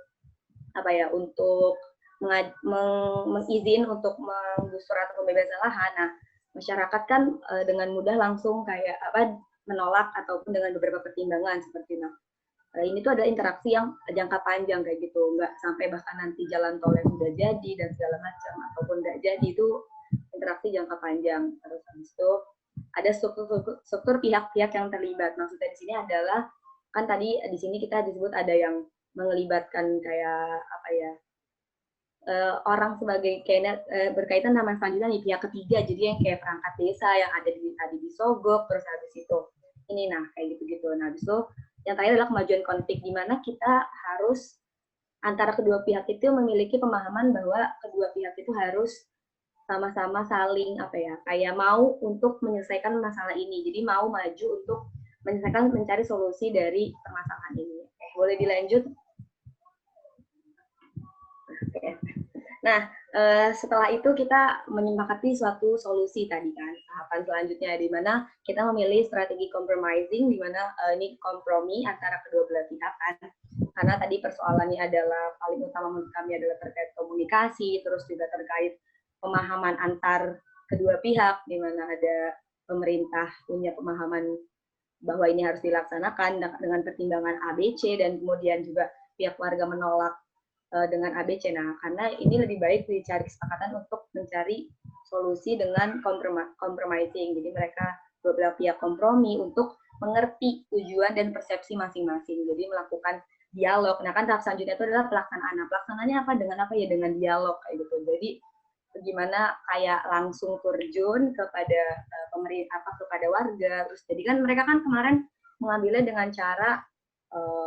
untuk mengizin untuk menggusur atau pembebasan lahan. Nah, masyarakat kan dengan mudah langsung kayak menolak ataupun dengan beberapa pertimbangan seperti ini tuh ada interaksi yang jangka panjang kayak gitu, nggak sampai bahkan nanti jalan tol yang sudah jadi dan segala macam ataupun nggak jadi, itu interaksi jangka panjang. Terus habis itu ada struktur pihak-pihak yang terlibat. Maksudnya di sini adalah kan tadi di sini kita disebut ada yang melibatkan kayak orang sebagai berkaitan sama selanjutnya nih pihak ketiga, jadi yang kayak perangkat desa yang ada tadi di Sogok, terus habis itu ini kayak gitu-gitu. Nah, habis itu yang terakhir adalah kemajuan konflik, di mana kita harus antara kedua pihak itu memiliki pemahaman bahwa kedua pihak itu harus sama-sama saling kayak mau untuk menyelesaikan masalah ini. Jadi mau maju untuk menyelesaikan, mencari solusi dari permasalahan ini. Boleh dilanjut? Nah, setelah itu kita menyepakati suatu solusi tadi kan, tahapan selanjutnya di mana kita memilih strategi compromising, di mana ini kompromi antara kedua belah pihak kan, karena tadi persoalannya adalah paling utama menurut kami adalah terkait komunikasi, terus juga terkait pemahaman antar kedua pihak, di mana ada pemerintah punya pemahaman bahwa ini harus dilaksanakan dengan pertimbangan ABC, dan kemudian juga pihak warga menolak dengan ABC. Nah, karena ini lebih baik dicari kesepakatan untuk mencari solusi dengan compromising. Jadi mereka dua belah pihak kompromi untuk mengerti tujuan dan persepsi masing-masing. Jadi melakukan dialog. Nah, kan tahap selanjutnya itu adalah pelaksanaan. Nah, pelaksanaannya apa? Dengan apa ya? Dengan dialog kayak gitu. Jadi bagaimana kayak langsung terjun kepada pemerintah, kepada warga. Terus jadi kan mereka kan kemarin mengambilnya dengan cara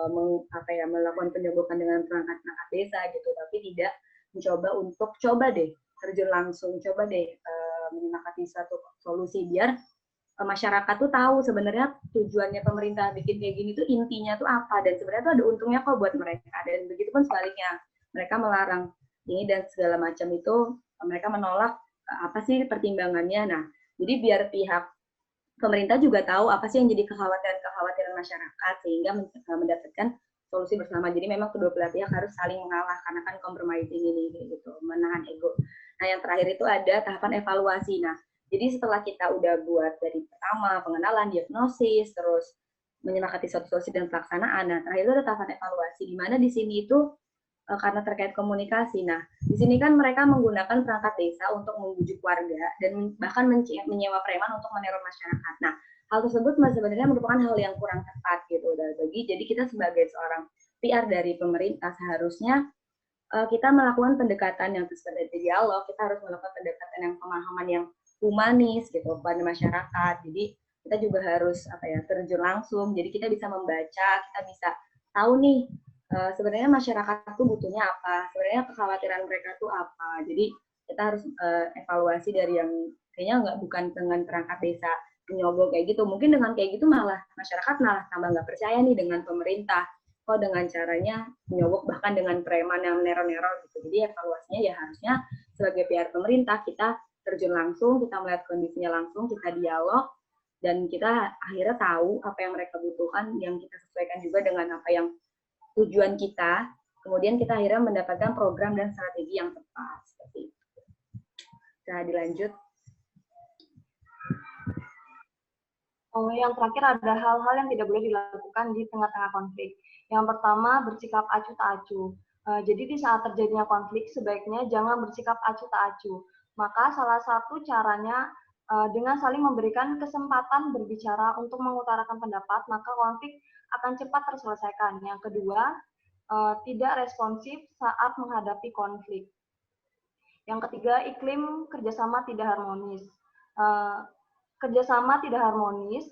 melakukan penyegokan dengan perangkat desa gitu, tapi tidak mencoba untuk terjun langsung, menyepakati satu solusi biar masyarakat tuh tahu sebenarnya tujuannya pemerintah bikin kayak gini tuh intinya tuh apa, dan sebenarnya tuh ada untungnya kok buat mereka. Dan begitu pun sebaliknya, mereka melarang ini dan segala macam itu, mereka menolak apa sih pertimbangannya. Nah, jadi biar pihak pemerintah juga tahu apa sih yang jadi kekhawatiran masyarakat, sehingga mendapatkan solusi bersama. Jadi memang kedua belah pihak harus saling mengalah, karena kan compromising ini gitu, menahan ego. Nah, yang terakhir itu ada tahapan evaluasi. Nah, jadi setelah kita udah buat dari pertama pengenalan, diagnosis, terus menyepakati suatu solusi dan pelaksanaan. Nah, terakhir itu ada tahapan evaluasi, di mana di sini itu karena terkait komunikasi. Nah, di sini kan mereka menggunakan perangkat desa untuk membujuk warga dan bahkan menyewa preman untuk meneror masyarakat. Nah, hal tersebut sebenarnya merupakan hal yang kurang tepat gitu. Jadi kita sebagai seorang PR dari pemerintah seharusnya kita melakukan pendekatan yang seperti dialog. Kita harus melakukan pendekatan yang pemahaman yang humanis gitu kepada masyarakat. Jadi kita juga harus terjun langsung. Jadi kita bisa membaca, kita bisa tahu nih sebenarnya masyarakat tuh butuhnya apa, sebenarnya kekhawatiran mereka tuh apa. Jadi kita harus evaluasi dari yang kayaknya bukan dengan perangkat desa menyogok kayak gitu. Mungkin dengan kayak gitu malah masyarakat malah tambah nggak percaya nih dengan pemerintah. Kok dengan caranya menyogok, bahkan dengan preman yang neror-neror gitu. Jadi evaluasinya ya harusnya sebagai PR pemerintah kita terjun langsung, kita melihat kondisinya langsung, kita dialog, dan kita akhirnya tahu apa yang mereka butuhkan, yang kita sesuaikan juga dengan apa yang tujuan kita, kemudian kita akhirnya mendapatkan program dan strategi yang tepat. Seperti itu. Bisa dilanjut. Yang terakhir ada hal-hal yang tidak boleh dilakukan di tengah-tengah konflik. Yang pertama, bersikap acuh tak acuh. Jadi di saat terjadinya konflik, sebaiknya jangan bersikap acuh tak acuh. Maka salah satu caranya dengan saling memberikan kesempatan berbicara untuk mengutarakan pendapat, maka konflik akan cepat terselesaikan. Yang kedua, tidak responsif saat menghadapi konflik. Yang ketiga, iklim kerjasama tidak harmonis. Kerjasama tidak harmonis,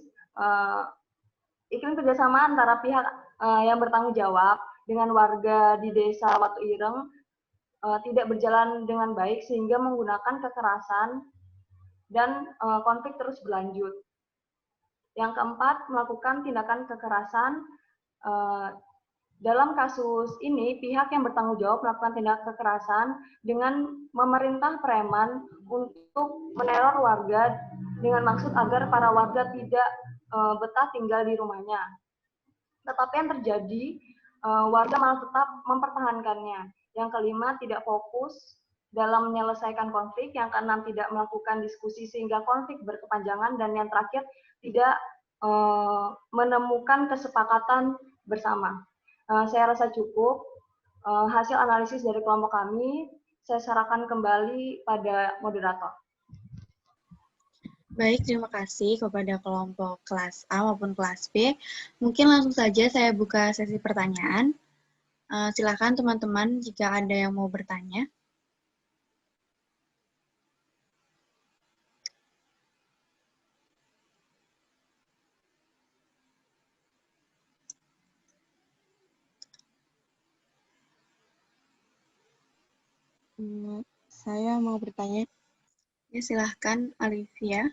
iklim kerjasama antara pihak yang bertanggung jawab dengan warga di desa Watu Ireng tidak berjalan dengan baik sehingga menggunakan kekerasan dan konflik terus berlanjut. Yang keempat, melakukan tindakan kekerasan. Dalam kasus ini, pihak yang bertanggung jawab melakukan tindak kekerasan dengan memerintah preman untuk meneror warga dengan maksud agar para warga tidak betah tinggal di rumahnya. Tetapi yang terjadi, warga malah tetap mempertahankannya. Yang kelima, tidak fokus dalam menyelesaikan konflik. Yang keenam, tidak melakukan diskusi sehingga konflik berkepanjangan. Dan yang terakhir, tidak menemukan kesepakatan bersama. Saya rasa cukup. Hasil analisis dari kelompok kami, saya serahkan kembali pada moderator. Baik, terima kasih kepada kelompok kelas A maupun kelas B. Mungkin langsung saja saya buka sesi pertanyaan. Silakan teman-teman jika ada yang mau bertanya. Saya mau bertanya. Ya, silahkan, Alivia.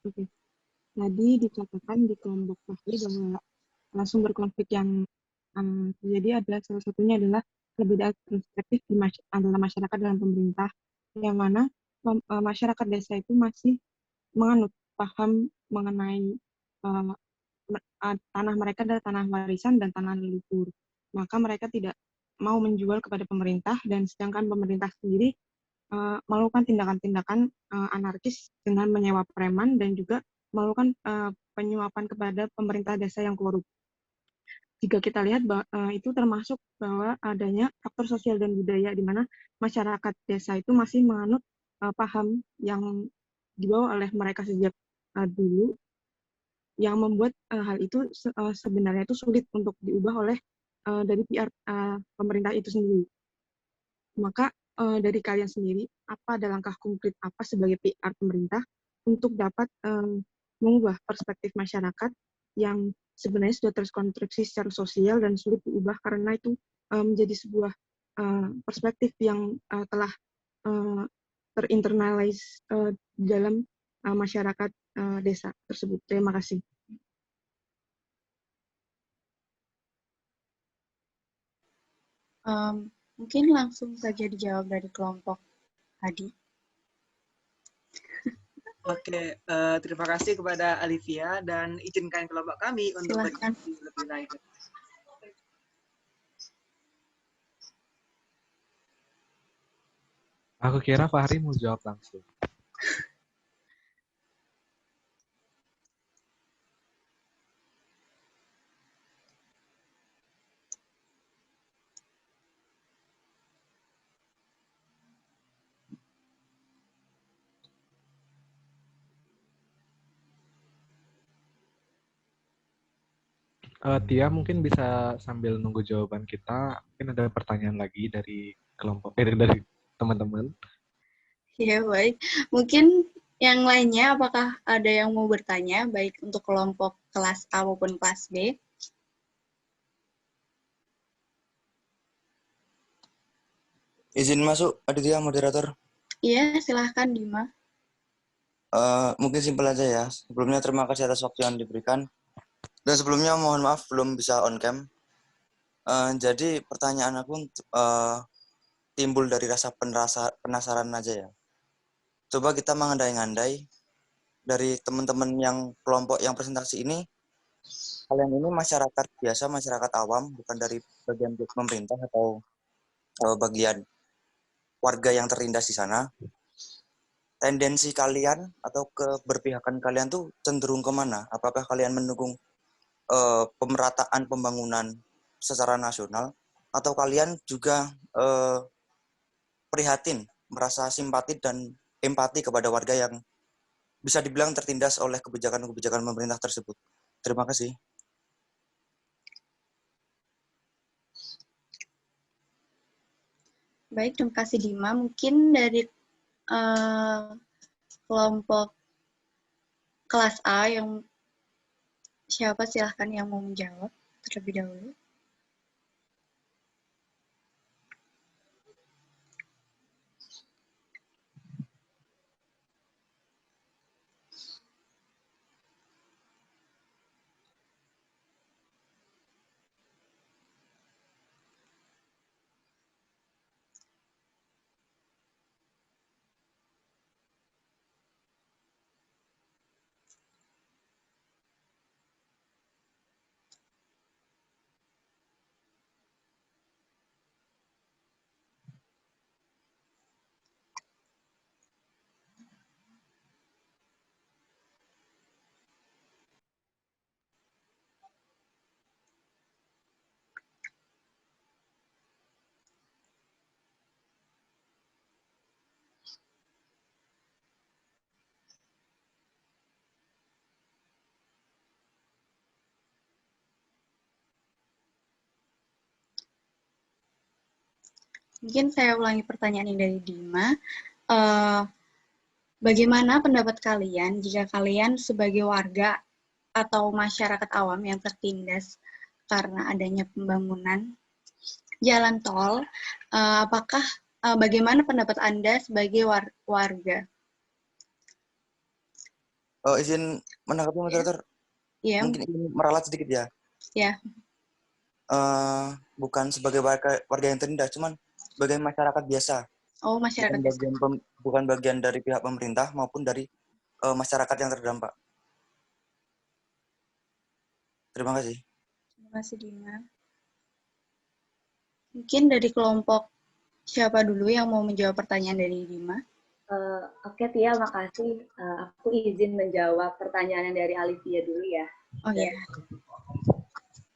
Oke. Tadi dikatakan di kelompok ahli bahwa sumber konflik yang terjadi adalah salah satunya adalah perbedaan perspektif antara masyarakat dan pemerintah, yang mana masyarakat desa itu masih menganut paham mengenai tanah mereka adalah tanah warisan dan tanah leluhur. Maka mereka tidak mau menjual kepada pemerintah, dan sedangkan pemerintah sendiri melakukan tindakan-tindakan anarkis dengan menyewa preman dan juga melakukan penyuapan kepada pemerintah desa yang korup. Jika kita lihat itu termasuk bahwa adanya faktor sosial dan budaya di mana masyarakat desa itu masih menganut paham yang dibawa oleh mereka sejak dulu, yang membuat hal itu sebenarnya itu sulit untuk diubah oleh dari PR pemerintah itu sendiri. Maka dari kalian sendiri, apa ada langkah konkret apa sebagai PR pemerintah untuk dapat mengubah perspektif masyarakat yang sebenarnya sudah terkonstruksi secara sosial dan sulit diubah karena itu menjadi sebuah perspektif yang telah terinternalize dalam masyarakat desa tersebut. Terima kasih. Mungkin langsung saja dijawab dari kelompok Hadi. Oke, terima kasih kepada Alivia dan izinkan kelompok kami untuk berdiskusi lebih lanjut. Aku kira Fahri mau jawab langsung. Tia mungkin bisa sambil nunggu jawaban kita, mungkin ada pertanyaan lagi dari kelompok dari teman-teman. Ya, baik. Mungkin yang lainnya apakah ada yang mau bertanya baik untuk kelompok kelas A maupun kelas B? Izin masuk, Aditya, moderator. Iya, silahkan Dima. Mungkin simpel aja ya. Sebelumnya terima kasih atas waktu yang diberikan. Dan sebelumnya mohon maaf belum bisa on cam. Jadi pertanyaan aku timbul dari rasa penasaran aja ya. Coba kita mengandai-andai dari teman-teman yang kelompok yang presentasi ini, kalian ini masyarakat biasa, masyarakat awam, bukan dari bagian pemerintah atau bagian warga yang tertindas di sana. Tendensi kalian atau keberpihakan kalian tuh cenderung kemana? Apakah kalian mendukung pemerataan pembangunan secara nasional, atau kalian juga prihatin, merasa simpati dan empati kepada warga yang bisa dibilang tertindas oleh kebijakan-kebijakan pemerintah tersebut? Terima kasih. Baik, terima kasih Dima. Mungkin dari kelompok kelas A yang siapa silahkan yang mau menjawab terlebih dahulu. Mungkin saya ulangi pertanyaan yang dari Dima. Bagaimana pendapat kalian jika kalian sebagai warga atau masyarakat awam yang tertindas karena adanya pembangunan jalan tol, bagaimana pendapat Anda sebagai warga? Izin menanggapi moderator. Iya. Mungkin ingin meralat sedikit ya. Ya. Bukan sebagai warga yang tertindas, cuman sebagai masyarakat biasa. Oh, masyarakat biasa. Bukan bagian dari pihak pemerintah maupun dari masyarakat yang terdampak. Terima kasih. Terima kasih, Dima. Mungkin dari kelompok siapa dulu yang mau menjawab pertanyaan dari Dima? Oke, Tia, makasih. Aku izin menjawab pertanyaan yang dari Alivia dulu ya. Oh iya.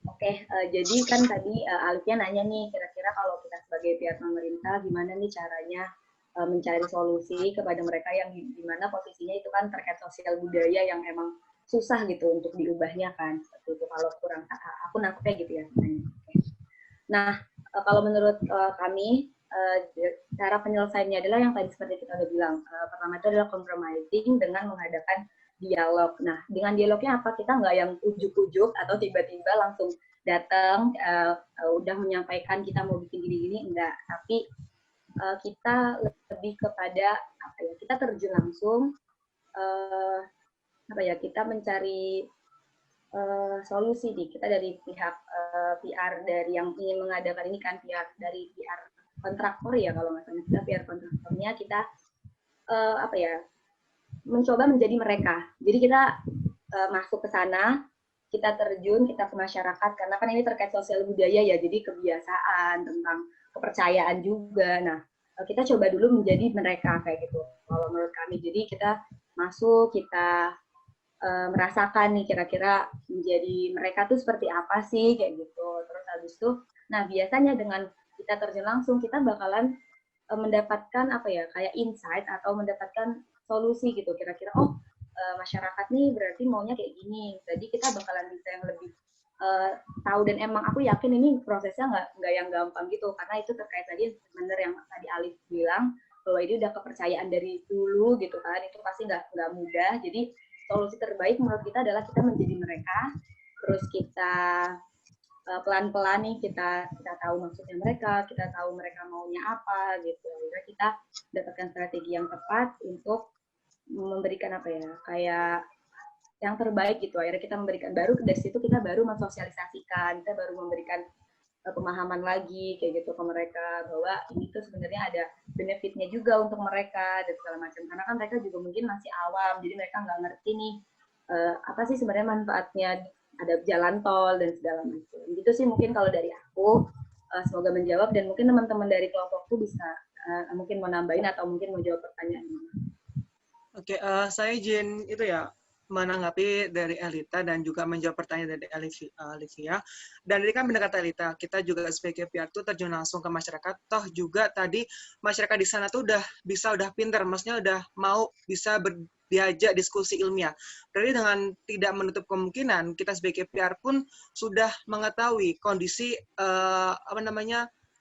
Oke, jadi kan tadi Alivia nanya nih, kira-kira kalau kita sebagai pihak pemerintah, gimana nih caranya mencari solusi kepada mereka yang dimana posisinya itu kan terkait sosial budaya yang emang susah gitu untuk diubahnya kan, seperti itu kalau kurang, aku nangkepnya gitu ya. Nah, kalau menurut kami, cara penyelesaiannya adalah yang tadi seperti kita udah bilang, pertama itu adalah compromising dengan mengadakan dialog. Nah, dengan dialognya apa? Kita nggak yang ujuk-ujuk atau tiba-tiba langsung datang, udah menyampaikan kita mau bikin gini-gini, enggak. Tapi kita lebih kepada apa ya? Kita terjun langsung, kita mencari solusi nih. Kita dari pihak PR dari yang ingin mengadakan ini kan dari PR kontraktor ya kalau nggak salah. Kita PR kontraktornya kita mencoba menjadi mereka. Jadi kita masuk ke sana, kita terjun, kita ke masyarakat karena kan ini terkait sosial budaya ya. Jadi kebiasaan tentang kepercayaan juga. Nah, kita coba dulu menjadi mereka kayak gitu. Kalau menurut kami, jadi kita masuk, kita merasakan nih kira-kira menjadi mereka tuh seperti apa sih kayak gitu. Terus habis itu, nah biasanya dengan kita terjun langsung kita bakalan mendapatkan kayak insight atau mendapatkan solusi gitu. Kira-kira masyarakat nih berarti maunya kayak gini. Jadi kita bakalan bisa yang lebih tahu dan emang aku yakin ini prosesnya nggak yang gampang gitu karena itu terkait tadi bener yang tadi Alif bilang bahwa ini udah kepercayaan dari dulu gitu kan, itu pasti nggak mudah. Jadi solusi terbaik menurut kita adalah kita menjadi mereka, terus kita pelan-pelan nih kita tahu maksudnya mereka, kita tahu mereka maunya apa gitu. Akhirnya kita dapatkan strategi yang tepat untuk memberikan apa ya, kayak yang terbaik gitu. Akhirnya kita memberikan, baru dari situ kita baru mensosialisasikan, kita baru memberikan pemahaman lagi kayak gitu ke mereka bahwa ini tuh sebenarnya ada benefitnya juga untuk mereka dan segala macam, karena kan mereka juga mungkin masih awam, jadi mereka nggak ngerti nih apa sih sebenarnya manfaatnya ada jalan tol dan segala macam gitu sih. Mungkin kalau dari aku semoga menjawab, dan mungkin teman-teman dari kelompokku bisa mungkin mau nambahin atau mungkin mau jawab pertanyaan. Oke, saya izin itu ya menanggapi dari Elita dan juga menjawab pertanyaan dari Alivia. Dan ini kan mendekati Elita, kita juga sebagai pihak tuh terjun langsung ke masyarakat. Toh juga tadi masyarakat di sana tuh udah pinter, maksudnya udah mau bisa diajak diskusi ilmiah. Berarti dengan tidak menutup kemungkinan kita sebagai PR pun sudah mengetahui kondisi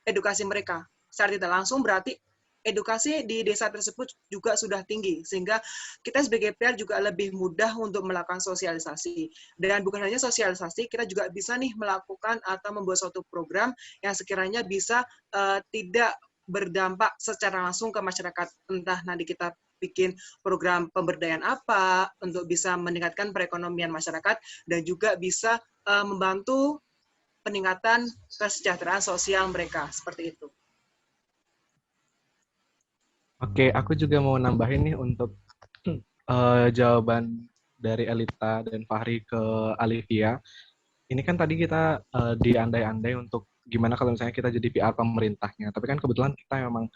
edukasi mereka. Secara tidak langsung berarti edukasi di desa tersebut juga sudah tinggi, sehingga kita sebagai PR juga lebih mudah untuk melakukan sosialisasi. Dan bukan hanya sosialisasi, kita juga bisa nih melakukan atau membuat suatu program yang sekiranya bisa tidak berdampak secara langsung ke masyarakat. Entah nanti kita bikin program pemberdayaan apa untuk bisa meningkatkan perekonomian masyarakat dan juga bisa membantu peningkatan kesejahteraan sosial mereka, seperti itu. Oke, aku juga mau nambahin nih untuk jawaban dari Elita dan Fahri ke Alivia. Ini kan tadi kita diandai-andai untuk gimana kalau misalnya kita jadi PR pemerintahnya. Tapi kan kebetulan kita memang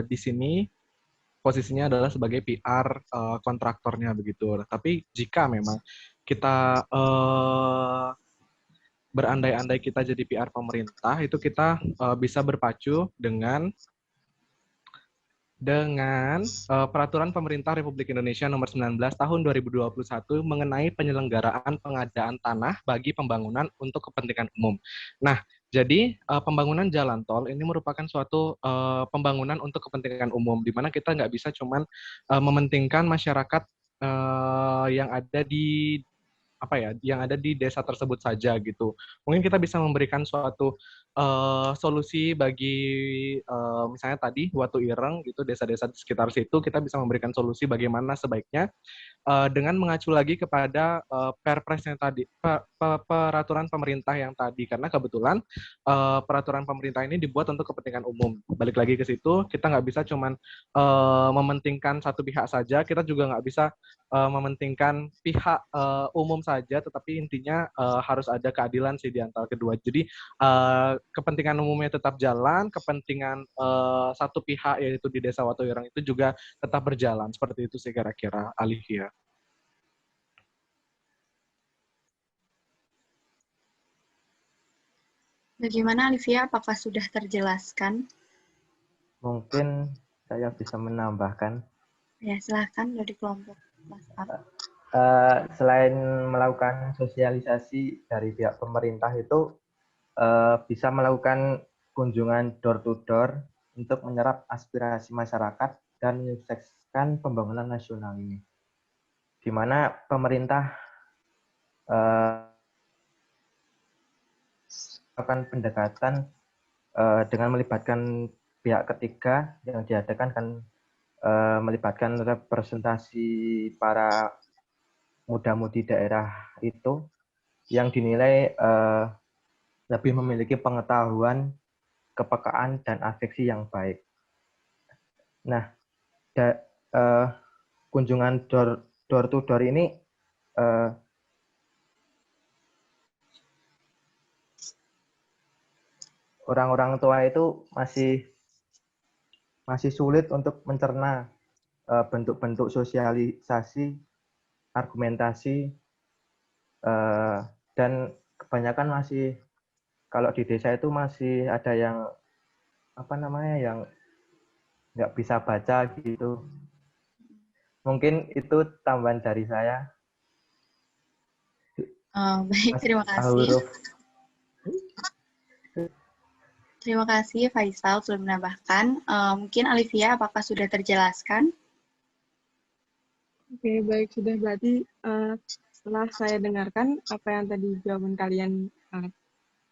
di sini posisinya adalah sebagai PR kontraktornya begitu. Tapi jika memang kita berandai-andai kita jadi PR pemerintah, itu kita bisa berpacu dengan Peraturan Pemerintah Republik Indonesia Nomor 19 Tahun 2021 mengenai penyelenggaraan pengadaan tanah bagi pembangunan untuk kepentingan umum. Nah, jadi pembangunan jalan tol ini merupakan suatu pembangunan untuk kepentingan umum, di mana kita nggak bisa cuman mementingkan masyarakat yang ada di desa tersebut saja gitu. Mungkin kita bisa memberikan suatu solusi bagi misalnya tadi Watu Ireng gitu, desa-desa di sekitar situ, kita bisa memberikan solusi bagaimana sebaiknya dengan mengacu lagi kepada Perpres yang tadi, peraturan pemerintah yang tadi, karena kebetulan peraturan pemerintah ini dibuat untuk kepentingan umum. Balik lagi ke situ, kita nggak bisa cuman mementingkan satu pihak saja, kita juga nggak bisa mementingkan pihak umum saja, tetapi intinya harus ada keadilan sih di antara kedua. Jadi kepentingan umumnya tetap jalan, kepentingan satu pihak yaitu di Desa Watu Ireng itu juga tetap berjalan. Seperti itu sih kira-kira, Alivia. Bagaimana Alivia, apakah sudah terjelaskan? Mungkin saya bisa menambahkan. Ya, silahkan dari kelompok. Selain melakukan sosialisasi dari pihak pemerintah itu bisa melakukan kunjungan door to door untuk menyerap aspirasi masyarakat dan menyukseskan pembangunan nasional ini, di mana pemerintah melakukan pendekatan dengan melibatkan pihak ketiga yang diadakan kan melibatkan representasi para muda-mudi daerah itu yang dinilai lebih memiliki pengetahuan, kepekaan, dan afeksi yang baik. Nah, kunjungan door to door ini orang-orang tua itu masih sulit untuk mencerna bentuk-bentuk sosialisasi, argumentasi, dan kebanyakan masih, kalau di desa itu masih ada yang yang nggak bisa baca gitu. Mungkin itu tambahan dari saya. Baik, terima kasih. Terima kasih Faisal sudah menambahkan. Mungkin Alivia, apakah sudah terjelaskan? Oke, baik, sudah. Berarti setelah saya dengarkan apa yang tadi jawaban kalian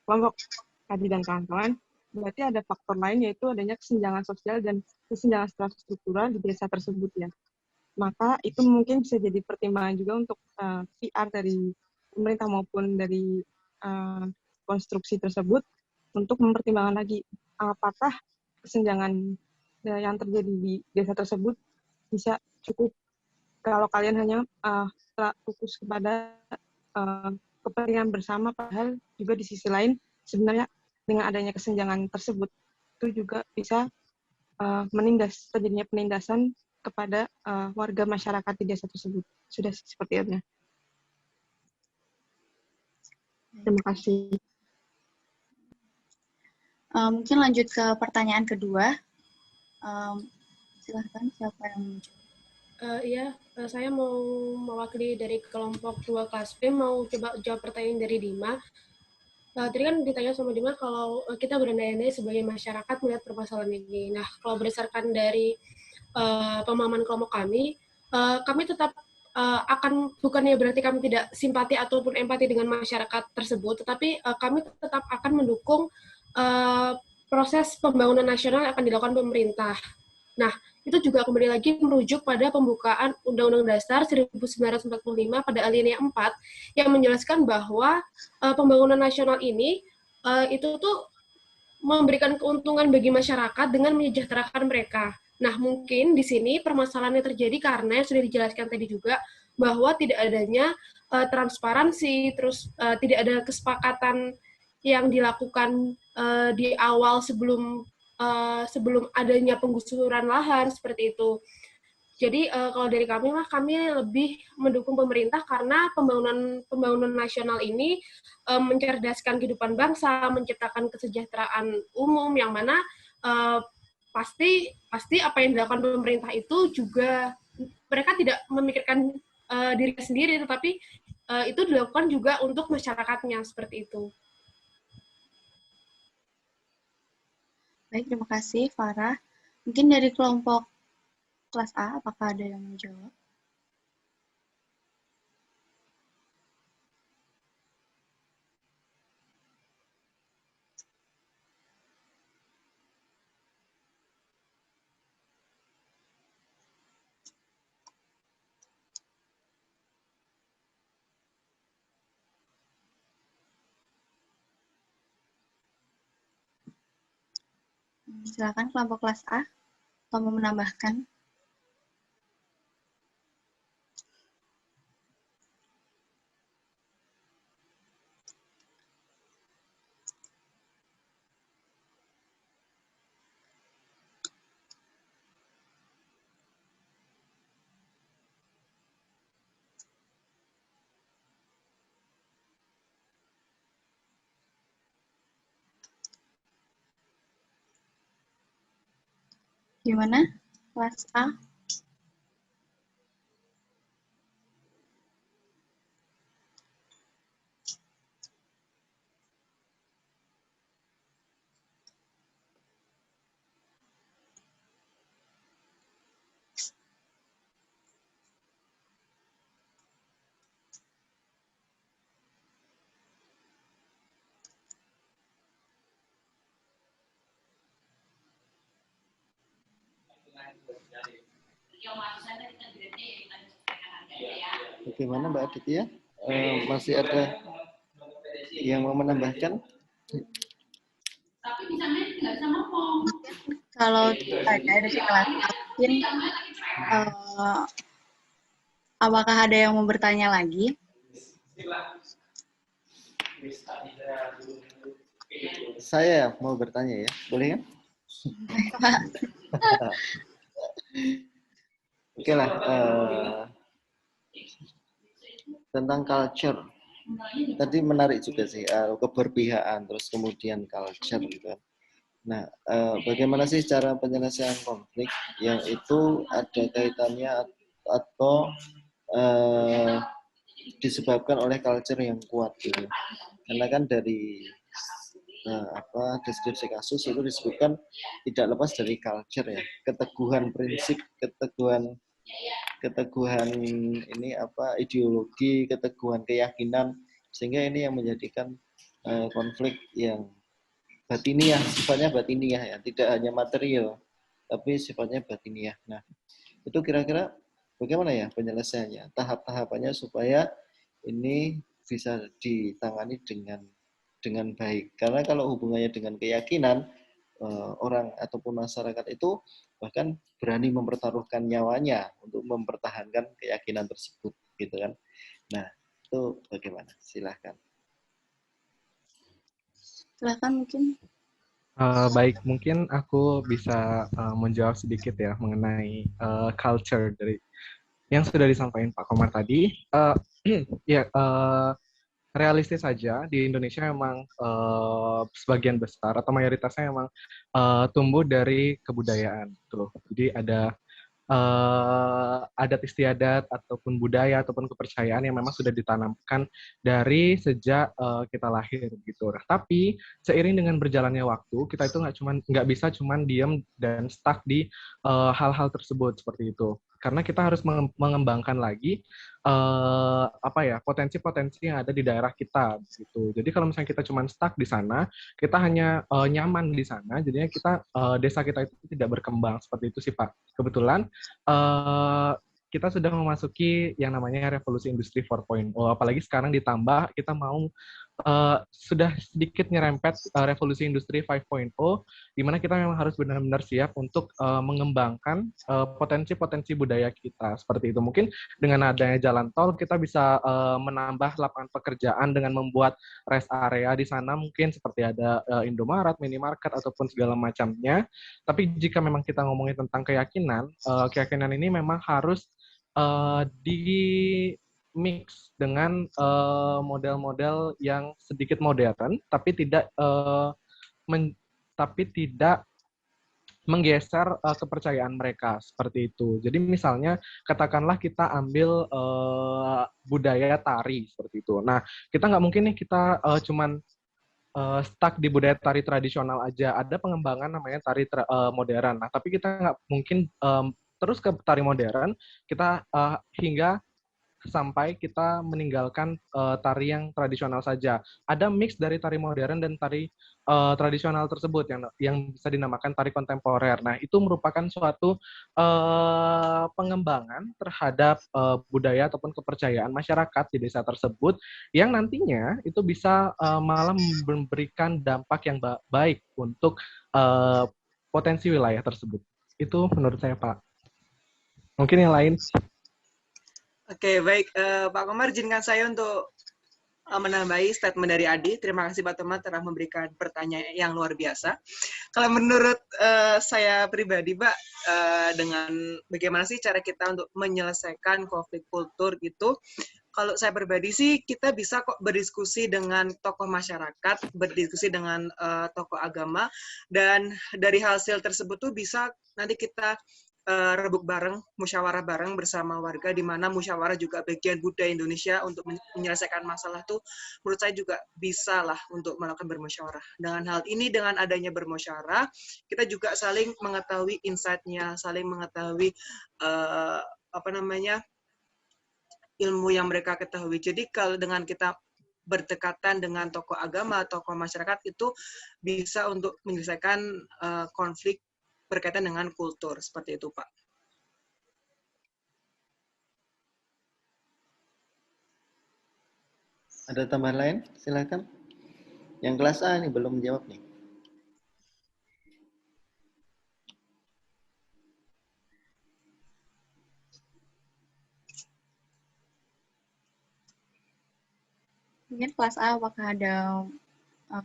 kelompok tadi dan kawan-kawan, berarti ada faktor lain yaitu adanya kesenjangan sosial dan kesenjangan struktural di desa tersebut ya. Maka itu mungkin bisa jadi pertimbangan juga untuk PR dari pemerintah maupun dari konstruksi tersebut untuk mempertimbangkan lagi apakah kesenjangan yang terjadi di desa tersebut bisa cukup kalau kalian hanya fokus kepada kepentingan bersama, padahal juga di sisi lain sebenarnya dengan adanya kesenjangan tersebut itu juga bisa terjadinya penindasan kepada warga masyarakat di desa tersebut. Sudah seperti itu. Terima kasih. Mungkin lanjut ke pertanyaan kedua. Silahkan siapa yang menjawab? Iya, saya mau mewakili dari kelompok 2 kelas B, mau coba jawab pertanyaan dari Dima. Tadi kan ditanya sama Dima kalau kita berandai-andai sebagai masyarakat melihat permasalahan ini. Nah, kalau berdasarkan dari pemahaman kelompok kami tetap akan, bukannya berarti kami tidak simpati ataupun empati dengan masyarakat tersebut, tetapi kami tetap akan mendukung proses pembangunan nasional yang akan dilakukan pemerintah. Nah, itu juga kembali lagi merujuk pada pembukaan Undang-Undang Dasar 1945 pada alinea 4 yang menjelaskan bahwa pembangunan nasional ini itu tuh memberikan keuntungan bagi masyarakat dengan menyejahterakan mereka. Nah, mungkin di sini permasalahannya terjadi karena yang sudah dijelaskan tadi juga bahwa tidak adanya transparansi, terus tidak ada kesepakatan yang dilakukan di awal sebelum adanya penggusuran lahan seperti itu. Jadi kalau dari kami lebih mendukung pemerintah karena pembangunan nasional ini mencerdaskan kehidupan bangsa, menciptakan kesejahteraan umum yang mana pasti apa yang dilakukan pemerintah itu juga mereka tidak memikirkan dirinya sendiri, tetapi itu dilakukan juga untuk masyarakatnya seperti itu. Baik, terima kasih Farah. Mungkin dari kelompok kelas A, apakah ada yang menjawab? Silakan kelompok kelas A, atau mau menambahkan? Gimana? Kelas A? Bagaimana Mbak Aditya? Masih ada yang mau menambahkan? Kalau ada dari kelas A, mungkin apakah ada yang mau bertanya lagi? Saya mau bertanya ya, boleh kan? Oke lah, tentang culture. Tadi menarik juga sih, keberpihakan, terus kemudian culture gitu kan. Nah, bagaimana sih cara penyelesaian konflik yang itu ada kaitannya atau disebabkan oleh culture yang kuat gitu. Karena kan dari deskripsi kasus itu disebutkan tidak lepas dari culture ya, keteguhan prinsip, keteguhan keteguhan ini apa ideologi, keteguhan keyakinan, sehingga ini yang menjadikan konflik yang batiniah, sifatnya batiniah ya, tidak hanya material, tapi sifatnya batiniah. Nah, itu kira-kira bagaimana ya penyelesaiannya, tahap-tahapannya supaya ini bisa ditangani dengan baik. Karena kalau hubungannya dengan keyakinan, orang ataupun masyarakat itu bahkan berani mempertaruhkan nyawanya untuk mempertahankan keyakinan tersebut, gitu kan. Nah, itu bagaimana? Silahkan. Silahkan mungkin. Baik, mungkin aku bisa menjawab sedikit ya mengenai culture dari yang sudah disampaikan Pak Komar tadi. Ya, realistis saja di Indonesia memang sebagian besar atau mayoritasnya memang tumbuh dari kebudayaan tuh. Jadi ada adat istiadat ataupun budaya ataupun kepercayaan yang memang sudah ditanamkan dari sejak kita lahir gitu. Tapi seiring dengan berjalannya waktu, kita itu nggak bisa cuman diam dan stuck di hal-hal tersebut seperti itu. Karena kita harus mengembangkan lagi potensi-potensi yang ada di daerah kita gitu. Jadi kalau misalnya kita cuma stuck di sana, kita hanya nyaman di sana, jadinya kita desa kita itu tidak berkembang seperti itu sih Pak. Kebetulan kita sudah memasuki yang namanya revolusi industri 4.0, apalagi sekarang ditambah kita mau sudah sedikit nyerempet revolusi industri 5.0, di mana kita memang harus benar-benar siap untuk mengembangkan potensi-potensi budaya kita seperti itu. Mungkin dengan adanya jalan tol kita bisa menambah lapangan pekerjaan dengan membuat rest area di sana, mungkin seperti ada Indomaret, minimarket ataupun segala macamnya. Tapi jika memang kita ngomongin tentang keyakinan, keyakinan ini memang harus di mix dengan model-model yang sedikit modern, tapi tidak menggeser kepercayaan mereka seperti itu. Jadi misalnya katakanlah kita ambil budaya tari seperti itu. Nah, kita nggak mungkin nih kita cuman stuck di budaya tari tradisional aja. Ada pengembangan namanya tari modern. Nah, tapi kita nggak mungkin terus ke tari modern, kita hingga sampai kita meninggalkan tari yang tradisional saja. Ada mix dari tari modern dan tari tradisional tersebut yang bisa dinamakan tari kontemporer. Nah, itu merupakan suatu pengembangan terhadap budaya ataupun kepercayaan masyarakat di desa tersebut yang nantinya itu bisa malah memberikan dampak yang baik untuk potensi wilayah tersebut. Itu menurut saya, Pak. Mungkin yang lain. Oke, baik. Pak Komar, izinkan saya untuk menambahi statement dari Adi. Terima kasih Pak Thomas telah memberikan pertanyaan yang luar biasa. Kalau menurut saya pribadi, Pak, dengan bagaimana sih cara kita untuk menyelesaikan konflik kultur gitu, kalau saya pribadi sih kita bisa kok berdiskusi dengan tokoh masyarakat, berdiskusi dengan tokoh agama, dan dari hasil tersebut tuh bisa nanti kita rebuk bareng, musyawarah bareng bersama warga, di mana musyawarah juga bagian budaya Indonesia untuk menyelesaikan masalah tuh menurut saya juga bisa lah untuk melakukan bermusyawarah. Dengan hal ini, dengan adanya bermusyawarah, kita juga saling mengetahui insight-nya, saling mengetahui ilmu yang mereka ketahui. Jadi kalau dengan kita berdekatan dengan tokoh agama, tokoh masyarakat itu bisa untuk menyelesaikan konflik berkaitan dengan kultur, seperti itu, Pak. Ada tambahan lain? Silakan. Yang kelas A ini belum menjawab nih. Mungkin kelas A apakah ada